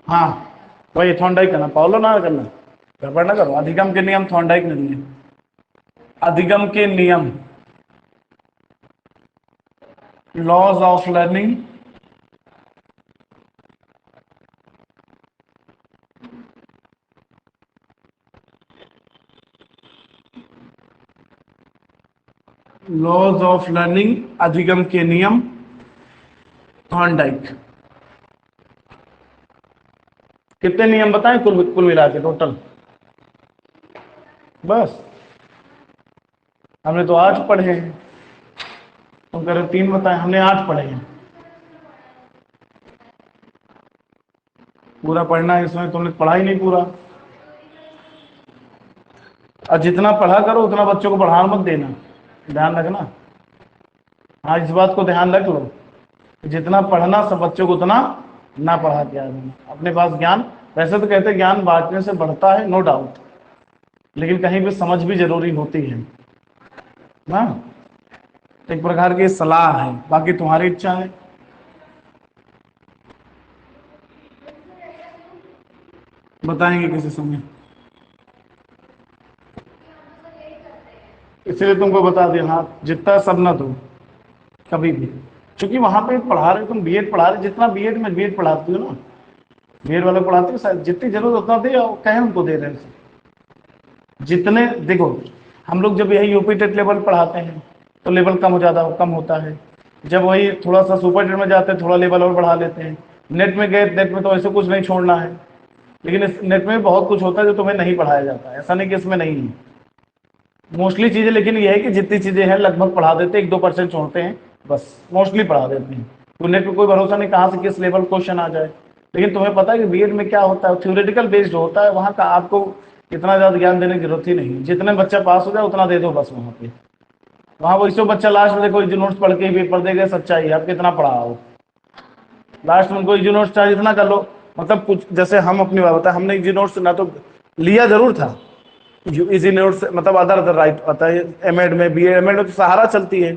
हाँ वही थॉर्नडाइक करना, पाउलो ना करना, गड़बड़ ना करो। अधिगम के नियम थॉर्नडाइक ने दिए, अधिगम के नियम, laws of learning, laws of learning, अधिगम के नियम, थॉर्नडाइक। कितने नियम बताएं कुल कुल मिला के टोटल? बस हमने तो 8 पढ़े हैं, तुम कह रहे 3 बताएं, हमने 8 पढ़े हैं। पूरा पढ़ना है इसमें, तुमने पढ़ा ही नहीं पूरा। और जितना पढ़ा करो उतना बच्चों को बढ़ान मत देना, ध्यान रखना। हाँ इस बात को ध्यान रख लो, जितना पढ़ना सब बच्चों को उतना ना पढ़ा के आ देना अपने पास ज्ञान। वैसे तो कहते हैं ज्ञान बांटने से बढ़ता है, नो डाउट, लेकिन कहीं भी समझ भी जरूरी होती है ना। एक प्रकार की सलाह है, बाकी तुम्हारी इच्छा है। बताएंगे किसी समय, इसलिए तुमको बता दिया। हाँ जितना सब ना दो कभी भी, क्योंकि वहां पे पढ़ा रहे हो तुम, बीएड पढ़ा रहे, जितना बीएड में बीएड पढ़ाती हो ना, बीएड वाले पढ़ाते हो शायद, जितनी जरूरत उतना दे, और कहे उनको दे रहे हैं जितने। देखो हम लोग जब यही यूपी टेट लेवल पढ़ाते हैं तो लेवल कम हो ज्यादा कम होता है, जब वही थोड़ा सा सुपर टेट में जाते हैं थोड़ा लेवल और बढ़ा लेते हैं। नेट में गए, नेट में तो ऐसे कुछ नहीं छोड़ना है, लेकिन इस नेट में बहुत कुछ होता है जो तुम्हें नहीं पढ़ाया जाता है, ऐसा नहीं कि इसमें नहीं है मोस्टली चीजें, लेकिन ये है कि जितनी चीजें हैं लगभग पढ़ा देते हैं, 1-2% छोड़ते हैं बस, मोस्टली पढ़ा देते हैं। तो नेट में कोई भरोसा नहीं कहाँ से किस लेवल क्वेश्चन आ जाए। लेकिन तुम्हें पता है कि बीएड में क्या होता है, थ्योरेटिकल बेस्ड होता है, वहाँ का आपको इतना ज्यादा ज्ञान देने की जरूरत ही नहीं, जितने बच्चा पास हो जाए उतना दे दो बस। वहाँ पे वहाँ वही सो बच्चा लास्ट में देखो इजी नोट्स पढ़ के ही पेपर देगा, सच्चाई है, आप कितना पढ़ाओ लास्ट में उनको इजी नोट्स चाहिए इतना कर लो। मतलब कुछ जैसे हम अपनी बात बताए, हमने इजी नोट्स ना तो लिया जरूर था, इजी नोट्स मतलब अदर अदर राइट आता है, एमएड में बी एमएड में तो सहारा चलती है,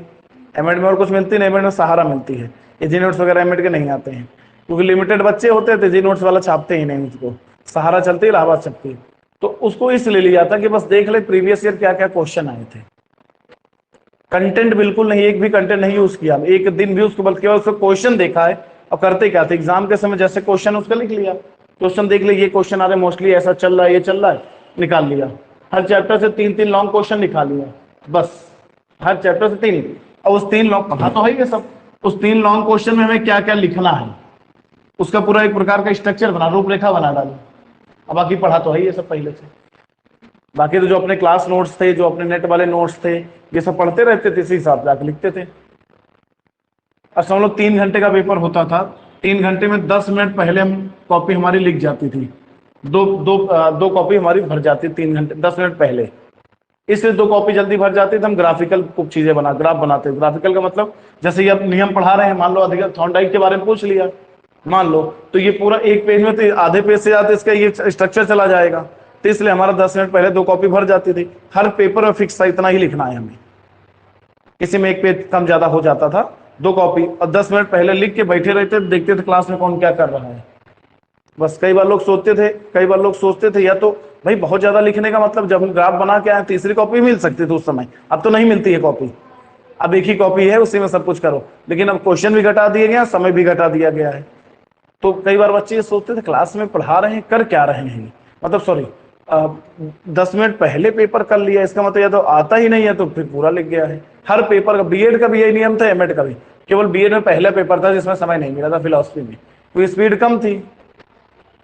एमएड में और कुछ मिलती नहीं, एमएड में सहारा मिलती है। इजी नोट्स वगैरह एमएड के नहीं आते हैं, क्योंकि लिमिटेड बच्चे होते हैं तो इजी नोट्स वाला छापते ही नहीं उसको, सहारा चलती है, इलाहाबाद चलती है। तो उसको इसलिए लिया था कि बस देख ले प्रीवियस ईयर क्या क्या क्वेश्चन आए थे। कंटेंट बिल्कुल नहीं, एक भी कंटेंट नहीं यूज किया, एक दिन भी उसको, बल्कि उसको क्वेश्चन देखा है। और करते क्या थे, एग्जाम के समय जैसे क्वेश्चन उसका लिख लिया, क्वेश्चन देख लिया, ये क्वेश्चन आ रहे मोस्टली ऐसा चल रहा है, ये चल रहा है, निकाल लिया। हर चैप्टर से 3-3 लॉन्ग क्वेश्चन निकाल लिया बस, हर चैप्टर से 3। और उस 3 लॉन्ग पढ़ा तो है ये सब, उस 3 लॉन्ग क्वेश्चन में हमें क्या क्या लिखना है उसका पूरा एक प्रकार का स्ट्रक्चर बना, रूपरेखा बना डाली। अब बाकी पढ़ा तो है ये सब पहले से, बाकी तो जो अपने क्लास नोट्स थे, जो अपने नेट वाले नोट्स थे, ये सब पढ़ते रहते थे, इसी हिसाब से आके लिखते थे। अब समझ लो 3 घंटे का पेपर होता था, 3 घंटे में 10 मिनट पहले हम कॉपी हमारी लिख जाती थी, दो कॉपी हमारी भर जाती 3 घंटे 10 मिनट पहले। इसलिए 2 कॉपी जल्दी भर जाती थी, हम ग्राफिकल कुछ चीजें ग्राफ बनाते। ग्राफिकल का मतलब जैसे ये अब नियम पढ़ा रहे हैं, मान लो अधिक थॉर्नडाइक के बारे में पूछ लिया मान लो, तो ये पूरा एक पेज में तो आधे पेज से जाते इसका ये स्ट्रक्चर चला जाएगा, तो इसलिए हमारा 10 मिनट पहले 2 कॉपी भर जाती थी। हर पेपर में फिक्स था इतना ही लिखना है हमें, किसी में एक पेज कम ज्यादा हो जाता था, 2 कॉपी, और 10 मिनट पहले लिख के बैठे रहते, देखते थे क्लास में कौन क्या कर रहा है बस। कई बार लोग सोचते थे या तो भाई बहुत ज्यादा लिखने का मतलब, जब हम ग्राफ बना के आए तीसरी कॉपी मिल सकती थी उस समय, अब तो नहीं मिलती है कॉपी, अब एक ही कॉपी है, उसी में सब कुछ करो। लेकिन अब क्वेश्चन भी घटा दिए गया, समय भी घटा दिया गया है। तो कई बार बच्चे ये सोचते थे क्लास में पढ़ा रहे हैं कर क्या रहे हैं, मतलब सॉरी 10 मिनट पहले पेपर कर लिया, इसका मतलब या तो आता ही नहीं है तो फिर पूरा लिख गया है। हर पेपर का, बीएड का भी यही नियम था, एमएड का भी, केवल बीएड में पहला पेपर था जिसमें समय नहीं मिला था फिलॉसफी में, तो स्पीड कम थी।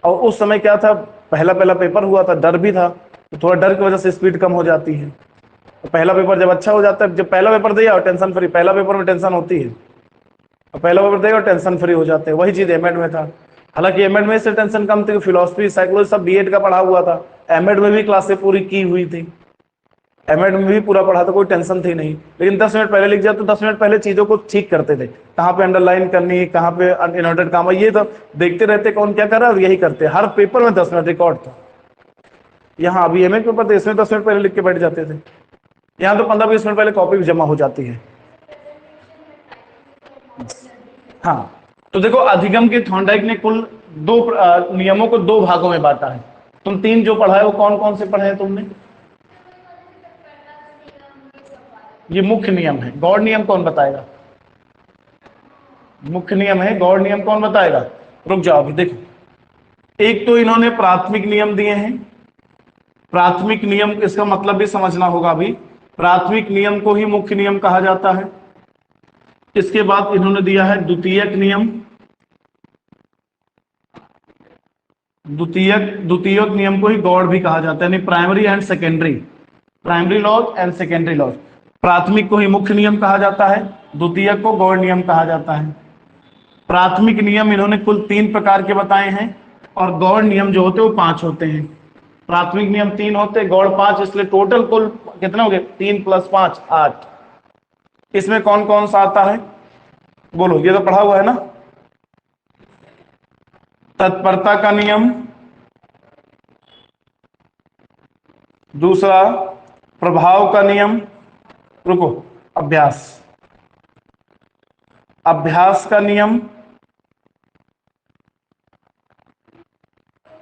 और उस समय क्या था, पहला पेपर हुआ था, डर भी था, तो थोड़ा डर की वजह से स्पीड कम हो जाती है। तो पहला पेपर जब अच्छा हो जाता है, जब पहला पेपर दिया और टेंशन फ्री, पहला पेपर में टेंशन होती है, पहला पेपर देगा और टेंशन फ्री हो जाते हैं, वही चीज एमएड में था। हालांकि एमएड में से टेंशन कम थी, फिलोसफी साइकोलॉजी सब बीएड का पढ़ा हुआ था, एमएड में भी क्लासेस पूरी की हुई थी, एमएड में भी पूरा पढ़ा था, कोई टेंशन थी नहीं। लेकिन 10 मिनट पहले लिख जाते तो 10 मिनट पहले चीजों को ठीक करते थे, कहाँ पे अंडरलाइन करनी है, कहाँ पे इनवर्टेड काम है, ये तो देखते रहते कौन क्या कर रहा है और यही करते। हर पेपर में 10 मिनट रिकॉर्ड था। यहाँ अभी एमए के पेपर थे, इसमें 10 मिनट पहले लिख के बैठ जाते थे, यहाँ तो 15-20 मिनट पहले कॉपी भी जमा हो जाती है। हाँ तो देखो अधिगम के थॉर्नडाइक ने कुल दो नियमों को दो भागों में बांटा है। तुम तीन जो पढ़ा है वो कौन कौन से पढ़े हैं तुमने? ये मुख्य नियम है। गौड़ नियम कौन बताएगा? मुख्य नियम है, गौड़ नियम कौन बताएगा? रुक जाओ अभी देखो, एक तो इन्होंने प्राथमिक नियम दिए हैं। प्राथमिक नियम इसका मतलब भी समझना होगा अभी। प्राथमिक नियम को ही मुख्य नियम कहा जाता है। इसके बाद इन्होंने दिया है द्वितीयक नियम। द्वितीयक नियम को ही गौड़ भी कहा जाता है, यानी primary and secondary, primary laws and secondary laws. प्राथमिक को ही मुख्य नियम कहा जाता है, द्वितीयक को गौड़ नियम कहा जाता है। प्राथमिक नियम इन्होंने कुल 3 प्रकार के बताए हैं और गौड़ नियम जो होते हैं वो 5 होते हैं। प्राथमिक नियम 3 होते हैं, गौड़ 5, इसलिए टोटल कुल कितने हो गए? 3 + 5 8। इसमें कौन कौन सा आता है बोलो? ये तो पढ़ा हुआ है ना। तत्परता का नियम, दूसरा प्रभाव का नियम, रुको, अभ्यास, अभ्यास का नियम,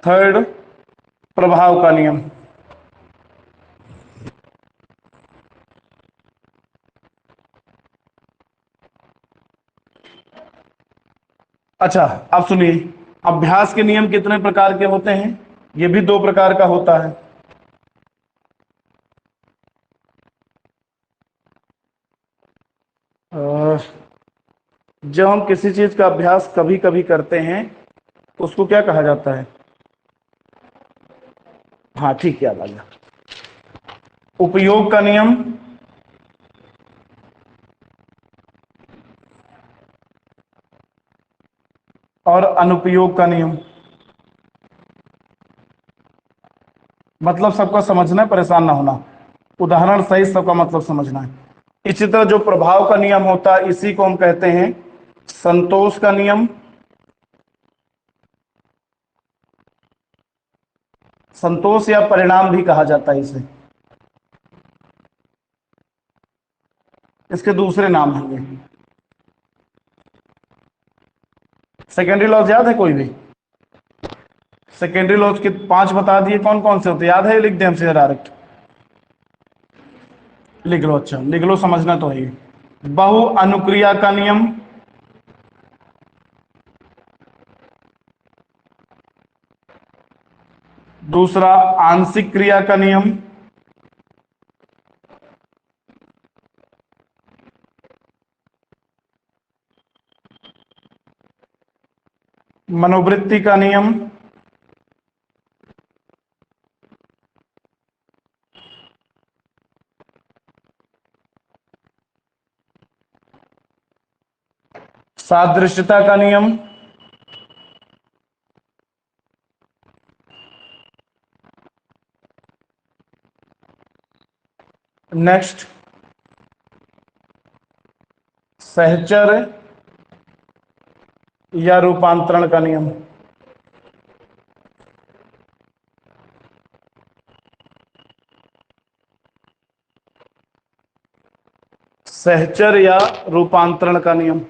थर्ड प्रभाव का नियम। अच्छा अब सुनिए, अभ्यास के नियम कितने प्रकार के होते हैं? ये भी 2 प्रकार का होता है। जब हम किसी चीज का अभ्यास कभी कभी करते हैं उसको क्या कहा जाता है? हाँ ठीक, याद आ गया। उपयोग का नियम, और अनुपयोग का नियम। मतलब सबका समझना है, परेशान ना होना, उदाहरण सहित सबका मतलब समझना है। इसी तरह जो प्रभाव का नियम होता है इसी को हम कहते हैं संतोष का नियम। संतोष या परिणाम भी कहा जाता है इसे, इसके दूसरे नाम हैं ये। सेकेंडरी लॉज याद है कोई भी? सेकेंडरी लॉज के 5 बता दिए, कौन कौन से होते याद है? लिख दें हमसे डायरेक्ट? लिख लो, अच्छा लिख लो, समझना तो है। बहु अनुक्रिया का नियम, दूसरा आंशिक क्रिया का नियम, मनोवृत्ति का नियम, सादृश्यता का नियम, नेक्स्ट सहचर या रूपांतरण का नियम। सहचर या रूपांतरण का नियम।